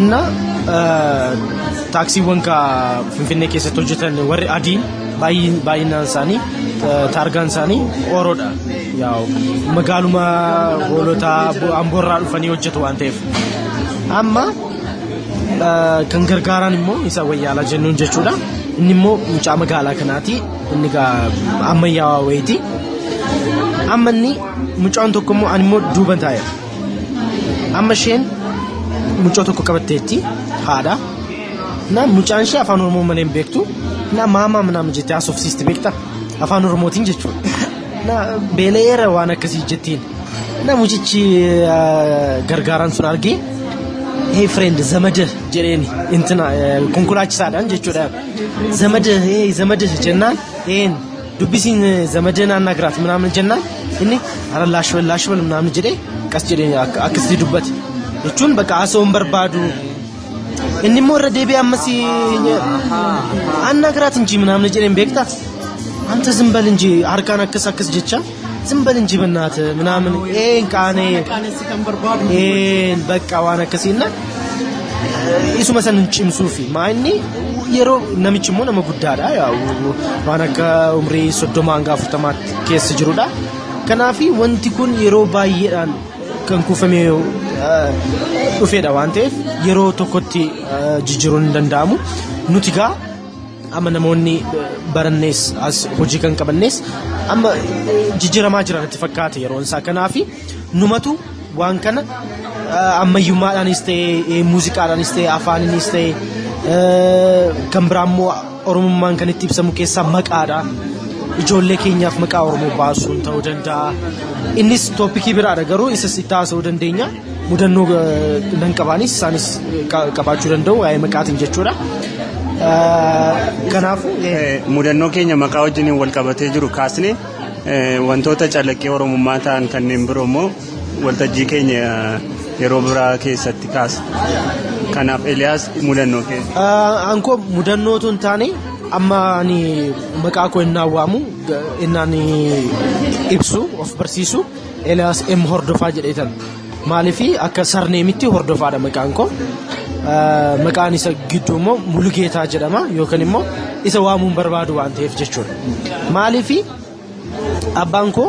እና taaksiiwwan ka Finfinnee keessatti hojjetan warri adiin baay'inaan isaanii taargaan isaanii Oroodha. Yaa'u magaaluma hoolotaa Amboorraa dhufanii hojjetu waan ta'eef. Amma kan gargaaraan immoo isa Wayyaala jennuun jechuudha. Inni immoo mucaa magaalaa kanaati. Inni ammayyaawaa wayiiti. Amma inni mucaan tokko immoo ani immoo duuban taa'e. Amma isheen mucaa tokko qabatteetti haadha. Na mucaan ishee afaan Oromoo malee hin beektu. Na maamaa manaama jettee haasofsiisti beekta. Afaan Oromootiin jechuudha. Na beeleera waan akkasii jettiin. Na mucichi gargaaraan sun argee hey friend zamada jedheeni intina konkolaachisaadhaan jechuudha. Zamada jennaan dubbisiin zamada naannagiraat ምናምን jennaan inni ara laashbal ምናምን jedhee qas jedhee akkasitti dubbate jechuun bakka haasawuun barbaadu inni immoo irra deebi'ee ammas naannagiraat እንጂ ምናምን jedheen beektaa አንተ ዝም በል እንጂ አርካን አከስ ጀቻ ዝም በል እንጂ በእናት ምናምን ቃኔ በቃ ዋና ከሲና ኢሱ መሰንን ጭምሱፊ ማይኒ የሮ ነምጭሞ ነመ ጉዳዳ ያው ዋና ከኡምሪ ሶዶማን ጋር ፍተማት ኬስ ጅሩዳ ከናፊ ወንቲ ኩን የሮ ባየዳን ከንኩፈሜ ኡፌዳ ዋንቴፍ የሮ ቶኮቲ ጅጅሩን እንደንዳሙ ኑቲጋ አመነሞኒ በረኔስ አስ ሆጂከን ቀበኔስ አመ ጅጅረማ ጅራን ተፈካተ የሮንሳ ከናፊ ኑመቱ ዋንከነ አመዩማዳንስቴ ሙዚቃዳንስቴ አፋንንስቴ ከምብራሞ ኦሮሞማን ከነቲ ብሰሙ ከሳ መቃዳ ijoollee keenyaaf maqaa Oromoo baasuun ta'uu danda'a. Innis toopikii biraa dhagaru isas itti haasa'uu dandeenya. Mudannoo nan qabaanis isaanis qabaachuu danda'u waa'ee maqaatiin jechuudha. Kanaafuu mudannoo keenya maqaa wajjiniin wal qabatee jiru kaasne wantoota calaqqee Oromummaa ta'an kanneen biroo immoo waltajjii keenya yeroo biraa keessatti kaasa. Kanaaf Eliyaas mudannoo keessa. Ankoo mudannoo tun taane amma ani maqaa koo innaa waamu innaani ibsu of barsiisu Eliyaas M hordofaa jedheetan maaliif akka sarneemitti hordofaadha maqaan koo. Maqaan isa gidduu immoo Mulugeetaa jedhama yookaan immoo isa waamuun barbaadu waan ta'eef jechuudha. Maaliif abbaan koo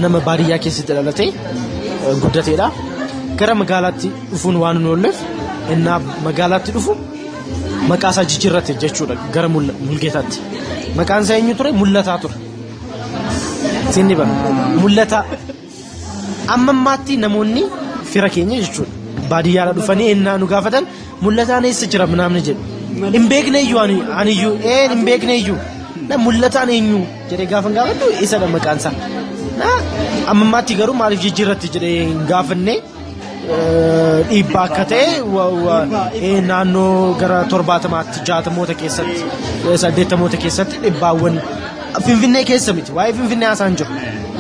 nama baadiyyaa keessatti dhalatee guddateedha. Gara magaalaatti dhufuun waan hin oolleef innaa magaalaatti dhufu maqaa isaa jijjiirrate jechuudha gara Mulugeetaatti. Maqaan isaa eenyu ture? Mul'ataa ture. Sinni bara Mul'ataa. Amma ammaatti namoonni fira keenya jechuudha. Baadiyyaa dhufanii innaa nu gaafatan Mul'ataan eessa jira namni jedhu. Hin beekne iyyuu aniyyuu hin beekne iyyuu. Na Mul'ataan eenyu jedhee gaafa gaafadhu isadha maqaan isaa. Na amma ammaatti garuu maaliif jijjiirratti jedhee hin gaafanne dhiibbaa akka ta'e naannoo gara 70 60moota keessatti 80moota keessatti dhibbaawwan Finfinnee keessa miti waa'ee Finfinnee haasaan jiru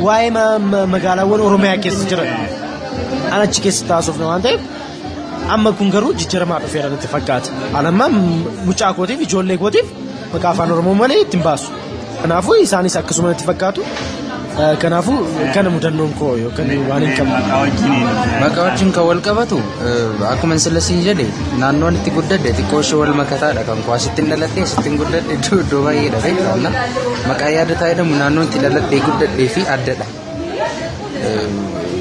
waa'ee magaalaawwan Oromiyaa keessa jiran anachi keessa taasifna waan ta'eef amma kun garuu jijjiiramaa dhufeera natti fakkaata. Anamma mucaa kootiif ijoollee kootiif maqaa afaan Oromoo malee ittiin baasu. Kanaafuu isaanis akkasuma natti fakkaatu. Kanaafuu kana mudannoon koo yookaan waan hin qabne. Maqaa wajjin kan wal qabatu akkuma Silasiin jedhe naannoon itti guddadde xiqqoo ishee wal makataadha kan koo asittiin dhaladhee asittiin guddadhe iddoo baay'eedha beektaa. Maqaa yaadataa jedhamu naannoon itti dhaladhee guddadhee fi addadha.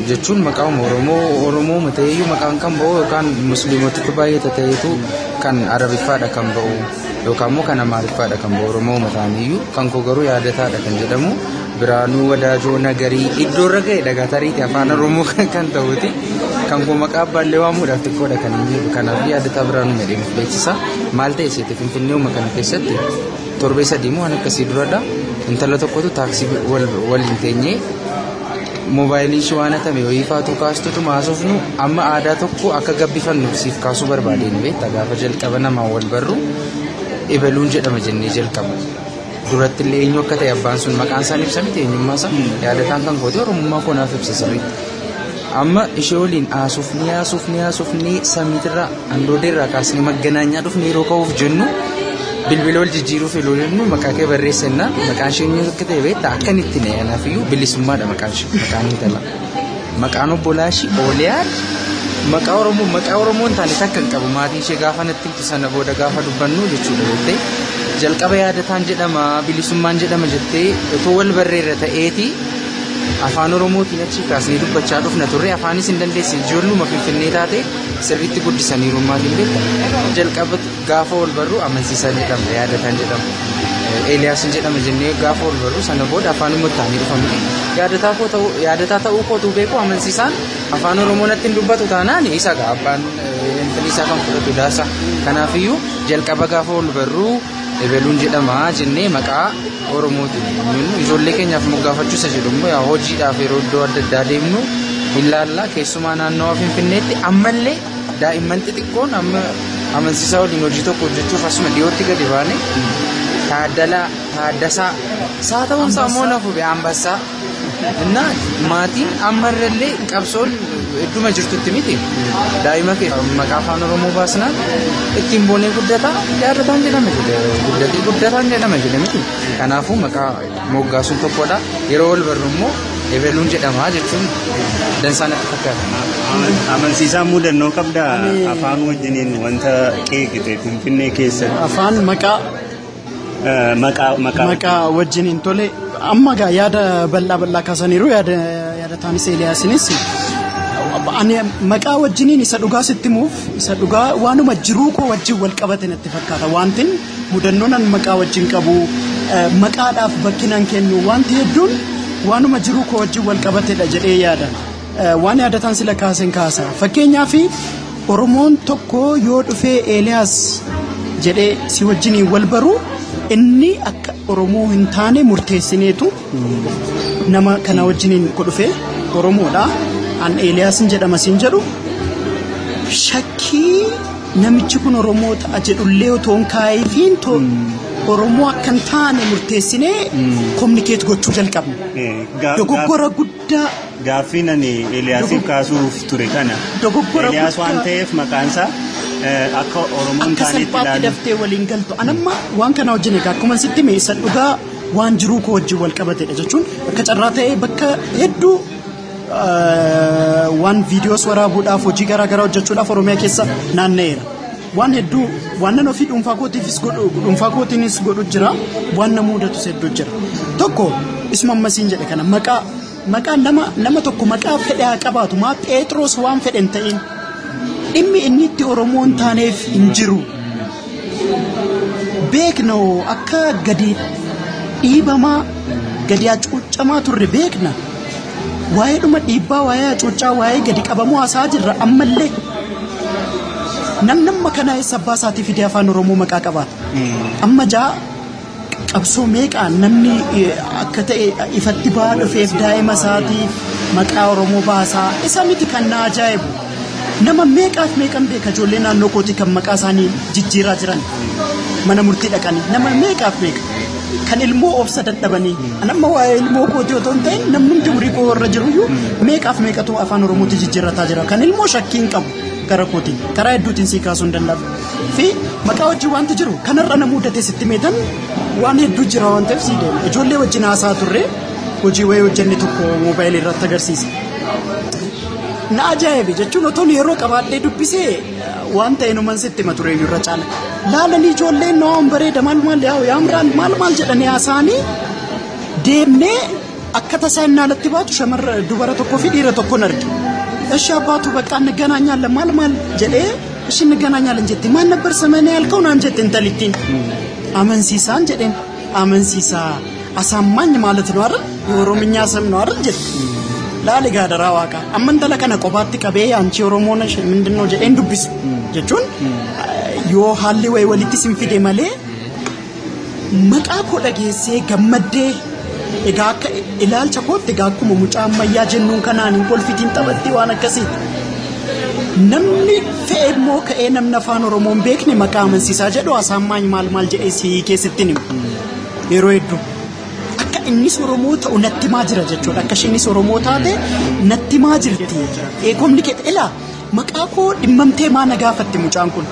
Jechuun maqaa Oromoo ta'eeyyuu maqaan kan ba'u yookaan musliimotatti baay'ee ta'eetu kan Arabiffaadha kan ba'u yookaan immoo kan Amaariffaadha kan ba'u Oromoo ta'aniyyuu kan koo garuu yaadataadha kan jedhamu Biraanuu Wadaajoo Nagarii iddoo irra ga'e dhagatariiti afaan Oromoo kan ta'uuti kan koo maqaa abbaallee waamuudhaaf xiqqoodha kan hin jiru kanaaf yaadataa Biraanuu jedhamuuf beeksisa maal ta'e seete Finfinnee kana keessatti torbee sadii moo waan akkasii duradha intala tokkotu taaksii waliin teenyee mobaayilii ishee waan hatame ho'iifaatu kaastutu maasofnu amma aadaa tokko akka gabbifannuuf siif kaasuu barbaadeen beektaa gaafa jalqaba namaa wal barru ibaluun jedhama jennee jalqaba. Duratti illee eenyu akka ta'e abbaan sun maqaan isaa ibsa miti eenyummaa isaa yaadataan kan kooti Oromummaa koo naaf ibsa sirriitti. Amma ishee waliin haasofnee samiitirraa handoodeerraa kaasnee magganaanyaa dhufnee yeroo ka'uuf jennu bilbila wal jijjiiruuf yeroo jennu maqaa kee barreessannaa maqaan ishee eenyu akka ta'e beektaa akkan itti na'anaafiyuu bilisummaadha maqaan ishee maqaan intala. Maqaan obbolaa ishee Ooliyaan maqaa Oromoon taane takka hin qabu maatii ishee gaafa natti sana booda gaafa dubbannu jechuudha jettee jalqaba yaadataan jedhama bilisummaan jedhama jettee otoo wal barreerra ta'eeti afaan oromootiin achi kaasnee dubbachaa dhufna turre afaanis hin dandeesse ijoolluma finfinnee taate sirriitti guddisaniiru maatiin beekta jalqaba gaafa wal barru amansiisaa jedhama yaadataan jedhama Eeliyaasin jedhama jennee gaafa wal barru sana booda afaan immottaanii dhufamne yaadataa ta'uu kootu beeku amansiisaan afaan oromoonatti hin dubbatu taanaan isa abbaan isaa kan fudhatu daasa kanaafiyyuu jalqaba gaafa wal barru ebeluun jedhama jennee maqaa oromootiin ijoollee keenyaaf moggaafachuu isa jedhamu yaa hojiidhaaf yeroo iddoo adda addaa deemnu ilaalla keessumaa naannawaa finfinneetti ammallee daa'imman xixiqqoon amma amansiisaa waliin hojii tokko hojjechuuf asuma dhiyootti gadi baane taaddasaa saa ta'uunsaa immoo nafu ambassaa እና maatiin ammarrellee qabsoon idduma jirtutti miti daa'ima kee maqaa afaan oromoo baasnaan ittiin boonee guddataa yaadataan jedhama guddataan jedhama jedhamti kanaafuu maqaa moggaasuun tokkodha yeroo wal barru immoo ebeluun jedhama jechuun dansaanatti fakkaata. Amansiisaan mudannoo qabda afaan wajjiniin wanta qeeqite finfinnee keessatti afaan maqaa wajjiniin tole amma gaa yaada bal'aa kaasaniiru yaada taanis Eeliyaasinis ani maqaa wajjiniin isa dhugaa sitti muuf isa dhugaa waanuma jiruu koo wajjin wal qabate natti fakkaata wantin mudannoon an maqaa wajjin qabu maqaadhaaf bakkinaan kennu wanti hedduun waanuma jiruu koo wajjin wal qabatedha jedhee yaada waan yaadataan sila kaasen kaasa fakkeenyaaf Oromoon tokko yoo dhufee Eeliyaas jedhee si wajjiniin wal baru inni akka Oromoo hin taane murteessineetu nama kana wajjiniin ko dhufee Oromoodha an Eeliyaasin jedhama siin jedhu shakkii namichi kun Oromoo ta'a jedhullee otoo hin kaayifiin Oromoo akka hin taane murteessinee kominikeet gochuu jalqabne dogoggora guddaa gaaffiin ani Eeliyaasiif kaasuuf ture kana Eeliyaas waan ta'eef maqaansaa akka Oromoon taanetti ilaalu daftee waliin galtu anamma waan kana wajjin egaa akkuma sitti meessa dhugaa waan jiruu koo wajjin wal qabatedha jechuun akka carraa ta'ee bakka hedduu waan viidiyoos waraabuudhaaf hojii garaagaraa hojjechuudhaaf Oromiyaa keessa naanna'eera waan hedduu waan nan ofii dhuunfaa kootiinis godhu jira waan na muudatus hedduu jira tokko isuma ammasiin jedhe kana maqaa nama tokko maqaa fedhaa qabaatu maa Pheexroos waan fedhen ta'in dhimmi inni itti Oromoon taaneef hin jiru beekna akka gadi dhiibamaa gadi hacuuccamaa turre beekna waa'ee dhuma dhiibbaa waa'ee hacuuccaa waa'ee gadi qabamuu haasaa jirra ammallee namnamma kana sabbaa isaatii fidee afaan Oromoo maqaa qabaata amma jaa qabsoo meeqaan namni akka ta'e ifatti ba'aa dhufeef daa'ima isaatiif maqaa Oromoo baasaa isa miti kan na ajaa'ibu nama meeqaaf meeqan beeka ijoollee naannoo kootii kan maqaa isaanii jijjiiraa jiran mana murtii dhaqanii nama meeqaaf meeqa kan ilmoo obsa dadhabanii anamma waa'ee ilmoo kootii otoo hin ta'in namni hundi umurii koo irra jiruyyuu meeqaaf meeqatu afaan Oromootti jijjiirrataa jira kan ilmoo shakkiin qabu gara kootiin karaa hedduutiin sii kaasuu hin danda'u fi maqaa wajjin wanti jiru kanarra na mudate sitti meetan waan hedduu jira waan ta'eef sii deema ijoollee wajjin haasaa turre hojii wayii hojjenne tokko moobaayilii irratti agarsiise na ajaa'ibe jechuun otoon yeroo qabaadhee dubbisee waan ta'e numan sitti hima ture irra caala laalanii ijoolleen waan bareeda maal yaamraan maal jedhanii haasaanii deemnee akka tasaa inni alatti baatu shamarra dubara tokkoo fi dhiira tokkoon arge እሺ አባቱ በቃ እንገናኛለን ማል ጀዴ እሺ እንገናኛለን ጀቴ ማን ነበር ሰመኔ ያልከውን አንጀት እንተልቲን አመንሲሳን ጀዴን አመንሲሳ አሳማኝ ማለት ነው አይደል የኦሮምኛ ስም ነው አይደል ጀት ላሊጋ ደራዋቃ አመንተለ ከነ ቆባቲ ቀቤ አንቺ ኦሮሞ ነሽ ምንድነው ጀዴን ዱብስ ጀቹን ዮ ሀሊ ወይ ወሊቲ ሲንፊዴ ማሌ መቃ ኮደጌሴ ገመዴ egaa akka ilaalcha kootti egaa akkuma mucaa ammayyaa jennuun kanaan kolfitiin taphatti waan akkasii namni fe'ee immoo ka'ee namni afaan Oromoon beekne maqaa amansiisaa jedhu asaammaany maal jedhee si keessatti himu yeroo hedduu akka innis Oromoo ta'u natti maa jira jechuudha akka innis Oromoo taate natti maa jirti kominikeet ilaa maqaa koo dhimmamtee maa nagaafatti mucaan kun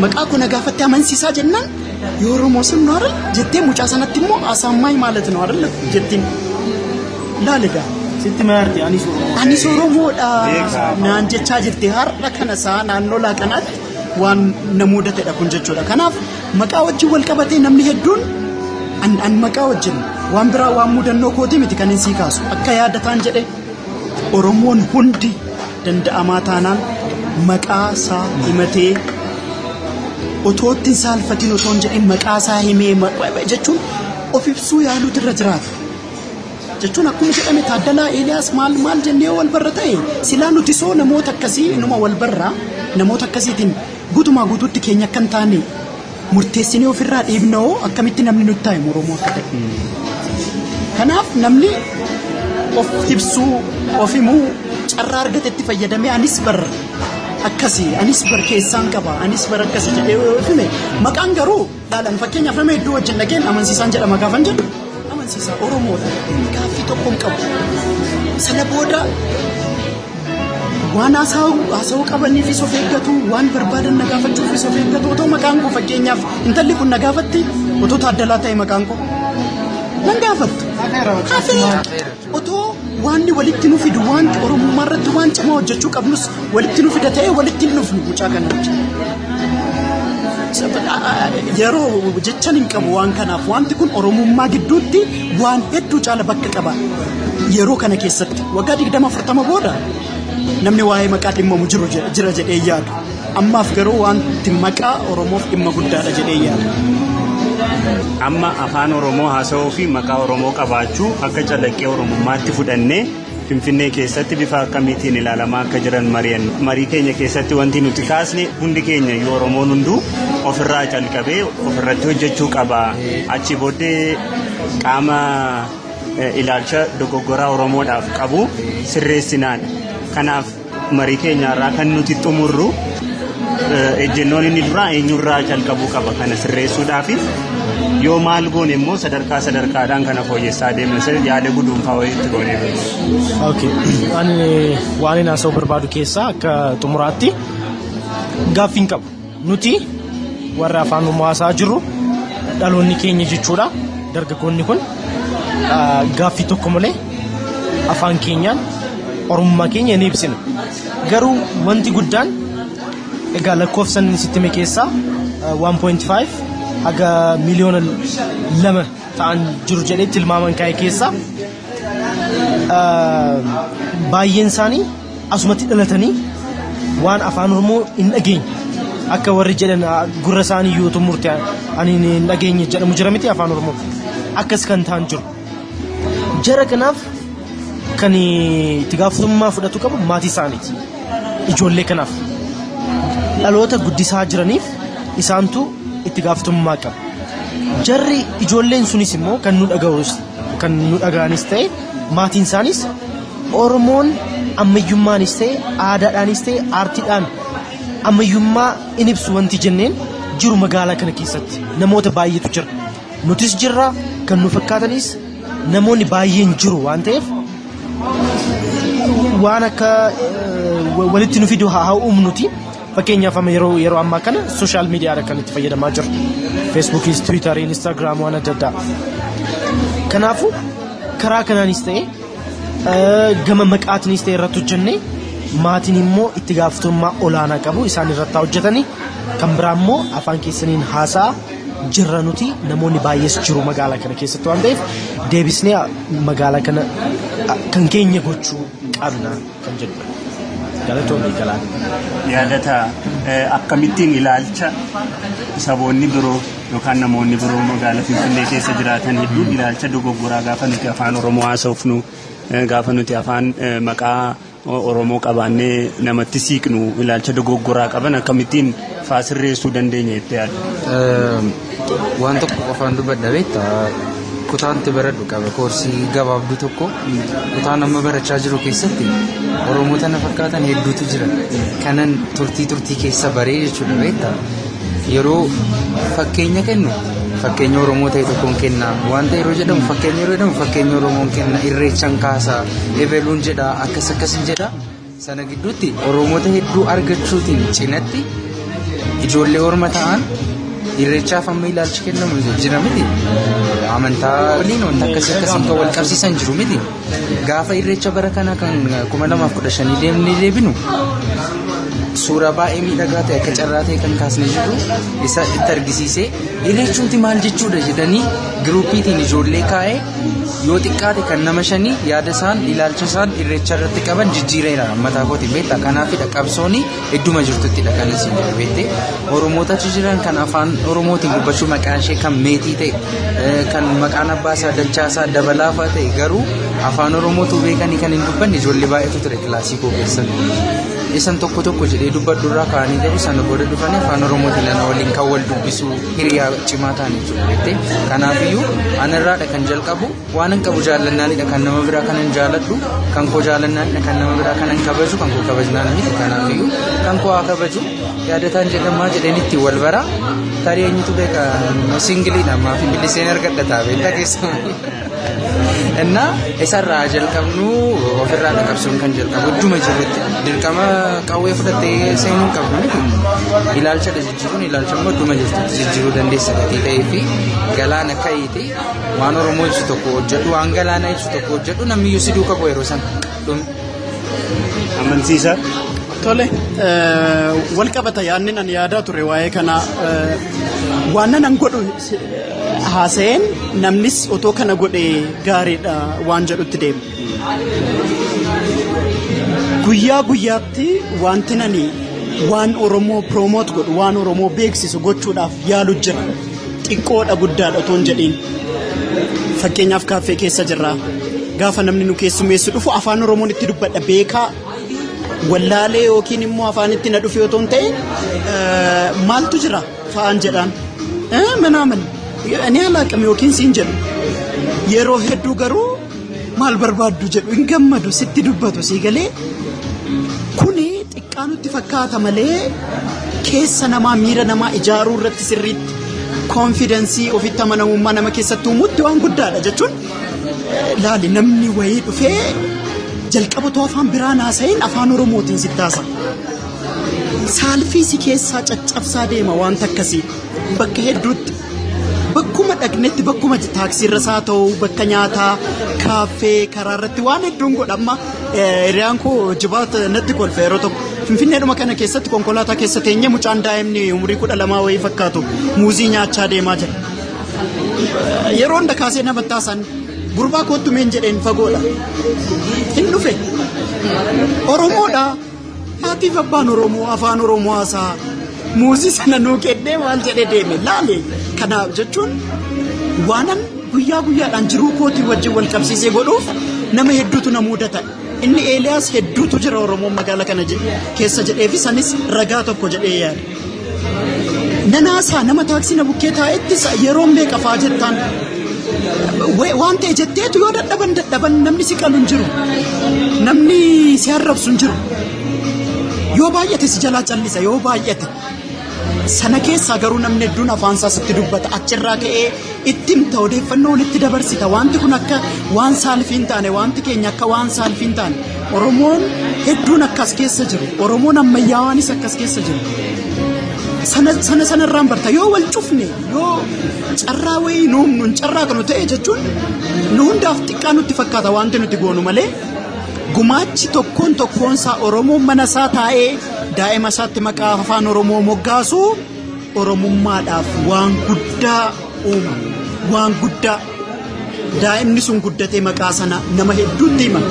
maqaa koo nagaafatti amansiisaa jennaan የኦሮሞ ስም ነው አይደል ጀቴ ሙጫ ሰነቲ ሞ አሳማኝ ማለት ነው አይደል ጀቲን ላልጋ ስትማርቲ አኒስ ኦሮሞዳ ናንጀቻ ጅርቴ ሀራ ከነሳ ናኖ ላቀናት ዋን ነሙደተ ደኩን ጀቾዳ ከናፍ maqaa wajjin wal qabatee namni hedduun an maqaa wajjin waan biraa waan mudannoo kooti miti kan insii kaasu akka yaadataan jedhe Oromoon hundi danda'amaa taanaan maqaa isaa himatee otootti saalfatiin otoon jedhin maqaa isaa himee jechuun of ibsuu yaaluutu irra jiraata. jechuun akkuma jedhame Taaddalaa Eeliyaas maal jennee wal barra ta'e silaa nuti soo namoota akkasii numa wal barraa namoota akkasiitiin guutumaa guutuutti keenya akka hin taane murteessinee ofirraa dhiibnoo akkamitti namni nutti taa'e Oromoo akka ta'e. Kanaaf namni of ibsuu of himuu carraa argatetti fayyadamee anis barra akkasii anis bar keessaan qaba anis bar akkasii jedhee ofime maqaan garuu dhaalan fakkeenyaaf nama hedduu wajjin dhageen amansiisaan jedhama gaafan jedhu amansiisaa Oromoodha gaaffii tokko hin qabu sana booda waan haasa'uu qabaniifis of eeggatu waan barbaadan nagaafachuufis of eeggatu otoo maqaan koo fakkeenyaaf intalli kun nagaafatti otoo Taaddalaa ta'e maqaan koo nan gaafattu otoo waanni walitti nu fidu wanti Oromummaa irratti waan cimaa hojjechuu qabnus walitti nu fida ta'ee walitti nu finu mucaa kana yeroo jechan hin qabu waan kanaaf wanti kun Oromummaa gidduutti waan hedduu caala bakka qaba yeroo kana keessatti waggaa 20-40 booda namni waa'ee maqaa dhimmamu jira jedhee yaadu ammaaf garuu wanti maqaa Oromoof dhimma guddaadha jedhee yaadu. Amma afaan Oromoo haasa'uu fi maqaa Oromoo qabaachuu akka calaqqee Oromummaatti fudhannee Finfinnee keessatti bifa akkamiitiin ilaalamaa akka jiran marii keenya keessatti wanti nuti kaasne hundi keenya yoo Oromoon hunduu ofirraa calqabee ofirratti hojjechuu qaba. Achi booddee qaama ilaalcha dogoggoraa Oromoodhaaf qabu sirreessinaan. Kanaaf marii keenyaarraa kan nuti xumurru ejjennoon inni duraa eenyurraa calqabuu qaba kana sirreessuudhaaf yoo maal goone immoo sadarkaadhaan kana fooyyessaa deemnee yaada guduunfaa wayiitti goonee jiru. Okay. Ani waan inni haasa'uu barbaadu keessaa akka xumuraatti gaaffiin qabu. Nuti warra afaan Oromoo haasa'aa jirru dhaloonni keenya jechuudha. Dargaggoonni kun gaaffii tokko malee afaan keenyaan Oromummaa keenya ni ibsina. Garuu wanti guddaan egaa lakkoofsan sitti hime keessaa 1.5 haga miliyoona 2 ta'an jiru jedhee tilmaaman kaa'e keessaa baay'een isaanii asumatti dhalatanii waan afaan Oromoo hin dhageenye akka warri jedhan gurra isaanii yoo tumurte ani hin dhageenye jedhamu jira miti afaan Oromoo akkas kan ta'an jiru. Jara kanaaf kan itti gaafatamummaa fudhatu qabu maatii isaaniiti. Ijoollee kanaaf dhaloota guddisaa jiraniif isaantu itti gaafatamummaa qaba. Jarri ijoolleen sunis immoo kan nu dhaga'anis ta'e maatiin isaanis Oromoon ammayyummaanis ta'e aadaadhaanis ta'e aartiidhaan ammayyummaa in ibsu wanti jenneen jiru magaalaa kana keessatti namoota baay'eetu jira. Nutis jirra kan nu fakkaatanis namoonni baay'een jiru waan ta'eef waan akka walitti nu fidu haa uumnuti. Fakkeenyaaf yeroo ammaa kana sooshaal miidiyaadha kan itti fayyadamaa jiru. Feesbuukis, Tiwiitarii, Instaagiraam waan adda addaa. Kanaafuu karaa kanaanis ta'e gama maqaatiinis ta'e irratti hojjennee maatiin immoo itti gaafatamummaa olaanaa qabu isaan irratti hojjetanii kan biraa immoo afaan keessaniin haasaa jirra nuti namoonni baay'ees jiru magaalaa kana keessatti waan ta'eef deebisnee magaalaa kana kan keenya gochuu qabna kan jedhudha. Galatoonni galaan. Yaadata akkamittiin ilaalcha saboonni biroo yookaan namoonni biroo magaalaa Finfinnee keessa jiraatan hedduun ilaalcha dogoggoraa gaafa nuti afaan Oromoo haasofnu gaafa nuti afaan maqaa Oromoo qabaannee namatti siiqnu ilaalcha dogoggoraa qaban akkamittiin faasirreessuu dandeenya jettee yaadda? Waan tokko qofaan dubbadha beektaa kutaanti baradhu qaba koorsii gabaabduu tokko kutaan amma barachaa jiru keessatti Oromoota na fakkaatan hedduutu jira kanan turtii keessa baree jechuudha beektaa yeroo fakkeenya kennu fakkeenya Oromoo ta'e tokkoon kenna wanta yeroo jedhamu fakkeenya Oromoon kenna irreechaan kaasaa ebeluun jedha akkasin jedha sana gidduutti Oromoota hedduu argachuutiin cinatti ijoollee orma ta'an irreechaaf amma ilaalchi kennamu jira miti amantaa waliin wanta akkasiin kan wal qabsiisan jiru miti gaafa irreecha bara kana kan 2015 deemnee deebinu suuraa baay'ee miidhagaa ta'e akka carraa ta'e kan kaasnee jiru isa itti argisiisee irreechumti maal jechuudha jedhanii giruupiitiin ijoollee kaa'ee yoo xiqqaate kan nama 5 yaada isaan ilaalcha isaan irreecha irratti qaban jijjiireera mataa kootiin beektaa kanaafidha qabsooni idduma jirtuttidha kan isin jedhu beektee oromootatu jiran kan afaan oromootiin dubbachuu maqaan ishee kan meetii ta'e kan maqaan abbaa isaa dachaasaa dabalaafaa ta'e garuu afaan oromootu beekanii kan hin dubbanne ijoollee baay'eetu ture kilaasikoo keessatti isan tokko jedhee dubbadhu irraa kaanii garuu sana booda dhufanii afaan oromootiin lana waliin kan wal dubbisu hiriyaa cimaa ta'anii jiru beektee kanaafiyyuu anarraadha kan jalqabu waan hin qabu jaallannaanidha kan nama biraa kan hin jaaladhu kan koo jaallannaanidha kan nama biraa kan hin kabaju kan koo kabajnaan miti kanaafiyyuu kan koo haa kabaju yaadataan jedhamaa jedheen itti wal bara tarii eenyutu beeka singiliidha maafi biliseen argadhataa beektaa keessumaa እና isarraa jalqabnu ofirraa qabsuun kan jalqabu idduma jirrutti dirqama qawwee fudhattee seenuu qabnu ilaalcha jijjiiruun ilaalcha immoo idduma jirtutti jijjiiruu dandeessa gatii ta'ee fi galaana ka'iiti waan oromoo ibsu tokko hojjedhu waan galaana ibsu tokko hojjedhu namni si duuka bu'u yeroo san amansiisa. Tole wal qabata yaadni nan yaadaa ture waa'ee kana waan nan godhu haasa'een namnis otoo kana godhe gaariidha waan jedhutti deema. Guyyaa guyyaatti wanti nani waan oromoo promote godhu waan oromoo beeksisu gochuudhaaf yaalu jira xiqqoodha guddaadha otoo hin jedhiin fakkeenyaaf kaaffee keessa jirra gaafa namni nu keessummeessu dhufu afaan oromoon itti dubbadha beekaa wallaalee yookiin immoo afaanitti na dhufe otoo hin ta'e maaltu jira fa'aan jedhaan manaaman ani alaaqame yookiin siin jedhu yeroo hedduu garuu maal barbaaddu jedhu hin gammadu sitti dubbatu sii galee kuni xiqqaanutti fakkaata malee keessa namaa miira namaa ijaaruu irratti sirriitti koonfidensii ofitti amanamummaa nama keessatti uumuutti waan guddaadha jechuun laali namni wayii dhufee jalqabatu afaan biraan haasa'een afaan oromootiin sittaasa saalfii si keessaa caccabsaa deema waan akkasii bakka hedduutti bakkuma dhaqnetti bakkuma taaksiirra isaa ta'u bakka nyaataa kaaffee karaa irratti waan hedduun godhama hiriyaan koo jibaata natti kolfa yeroo tokko finfinneedhuma kana keessatti konkolaataa keessa teenye mucaan daa'imni umurii 12 wayii fakkaatu muuzii nyaachaa deemaa jira yeroo hunda kaasee nama taasan gurbaa kootu meen jedheen fagoodha hin dhufe oromoodha haatiif abbaan oromoo afaan oromoo haasaa muuzii sana nuu kennee maal jedhee deeme laale kanaaf jechuun waanan guyyaa guyyaadhaan jiruu kootii wajjin wal qabsiisee godhuuf nama hedduutu na mudata inni Eeliyaas hedduutu jira oromoon magaalaa kana keessa jedheefi sanis ragaa tokko jedhee yaada nanaasaa nama taaksii na bukkee taa'etti yeroo meeqa fa'aa jettaan waan ta'e jetteetu yoo dadhaban namni si qalu hin jiru namni si arrabsu hin jiru yoo baay'ate si jalaa callisa yoo baay'ate sana keessaa garuu namni hedduun afaan isaas itti dubbata achirraa ka'ee itti himta odeeffannoo walitti dabarsita wanti kun akka waan saalfii hin taane wanti keenya akka waan saalfii hin taane oromoon hedduun akkas keessa jiru oromoon ammayyaawaanis akkas keessa jiru sanarraan barta yoo wal cufne yoo carraa wayii nuun carraa kanu ta'e jechuun nu hundaaf xiqqaa nutti fakkaata wanti nuti goonu malee gumaachi tokkoon isaa oromoon mana isaa taa'ee daa'ima isaatti maqaa afaan oromoo moggaasu oromummaadhaaf waan guddaa uuma waan guddaa daa'imni sun guddatee maqaa sana nama hedduutti hima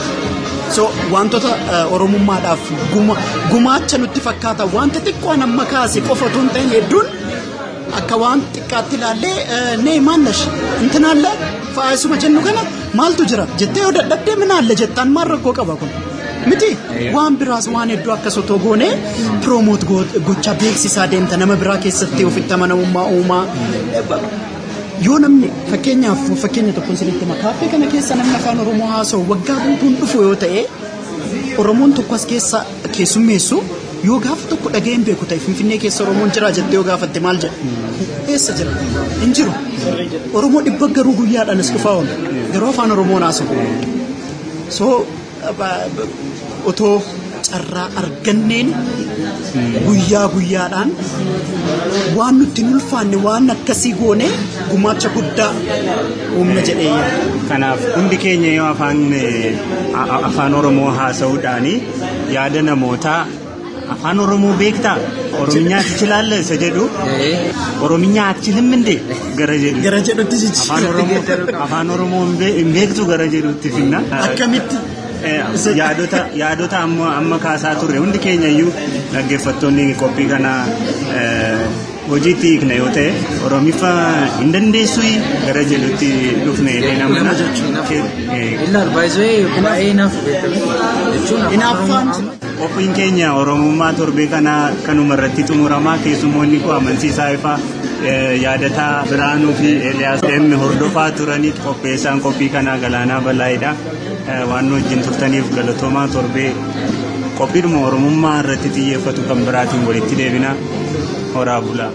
so wantoota oromummaadhaaf gumaacha nutti fakkaata wanta xiqqoo nama kaase qofa otoo hin ta'in hedduun akka waan xiqqaatti ilaallee nee maannash intinaalla fa'aasuma jennu kana maaltu jira jettee yoo dadhabdee minaalle jettaan maal rakkoo qaba kun miti waan biraas waan hedduu akkas otoo goone proomoot gochaa beeksisaa deemta nama biraa keessatti ofitti amanamummaa uumaa yoo namni fakkeenya tokkoon sinitti makaaffee kana keessa namni afaan oromoo haasa'u waggaa guutuun dhufu yoo ta'e oromoon tokko as keessa keessummeessu yoo gaafa tokko dhaga'een beeku ta'e finfinnee keessa oromoon jira jettee yoo gaafatte maal jedha eessa jira hin jiru oromoo dhibba garuu guyyaadhaan as dhufaa oola garuu afaan oromoon haasa'u so otoo carraa arganneen guyyaa guyyaadhaan waan nutti hin ulfaanne waan akkasii goone gumaacha guddaa humna jedhee kanaaf hundi keenya yoo afaan oromoo haasa'uudhaan yaada namootaa afaan oromoo beektaa oromiyaa tichilaalle isa jedhu oromiyaa achilin minde gara jedhutti afaan oromoo beektu gara jedhutti finna akkamitti yaadota amma kaasaa turre hundi keenya iyyuu dhaggeeffattoonni qophii kana hojiitti hiikna yoo ta'e oromifa hin dandeessu gara jedhutti dhufne namana ilaal baay'ee baay'ee naaf jechuun qophiin keenya oromummaa torbee kana kanuma irratti xumuramaa keessummoonni koo amansiisaa ifaa yaadataa Biraanuu fi Eeliyaas deemme hordofaa turanii qopheessaan qophii kanaa Galaanaa Balaayidha waan wajjin turtaniif galatoomaa torbee qophiidhuma oromummaa irratti xiyyeeffatu kan biraatiin walitti deebina horaa bulaa.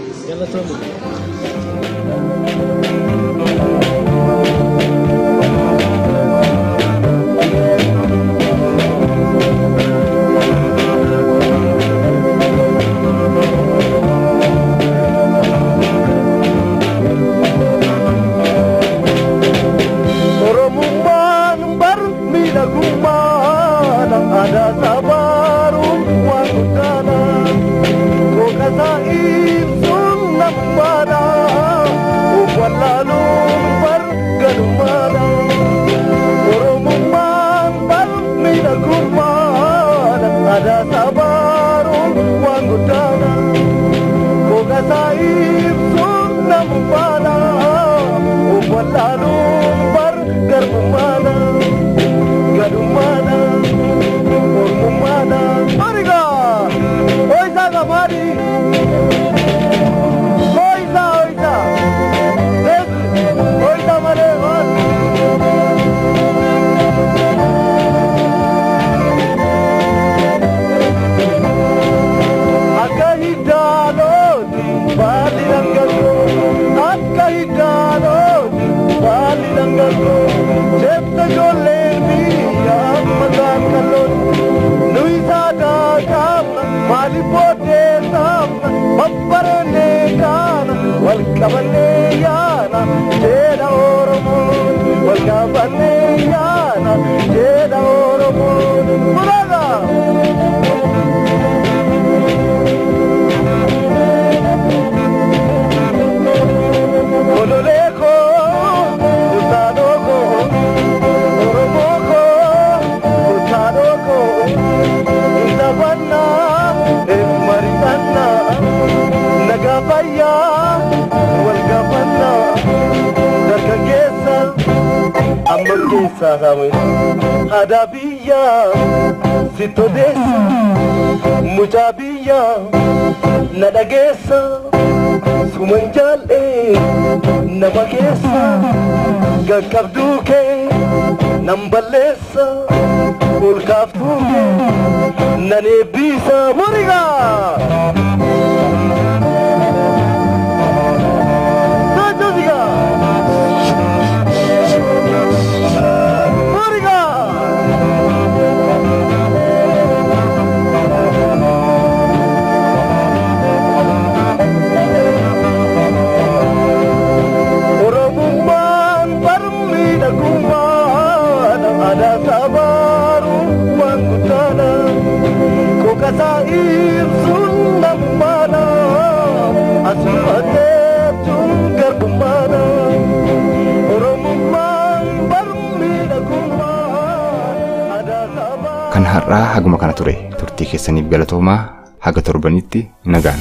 Adabiya sitodesa mujabiya nadagesa sumanjale nabagesa gakabduke nambalesa ulkaftuke nanebisa muriga kan har'aa haguma kana ture turtii keessaniif galatoomaa haga torbanitti nagaan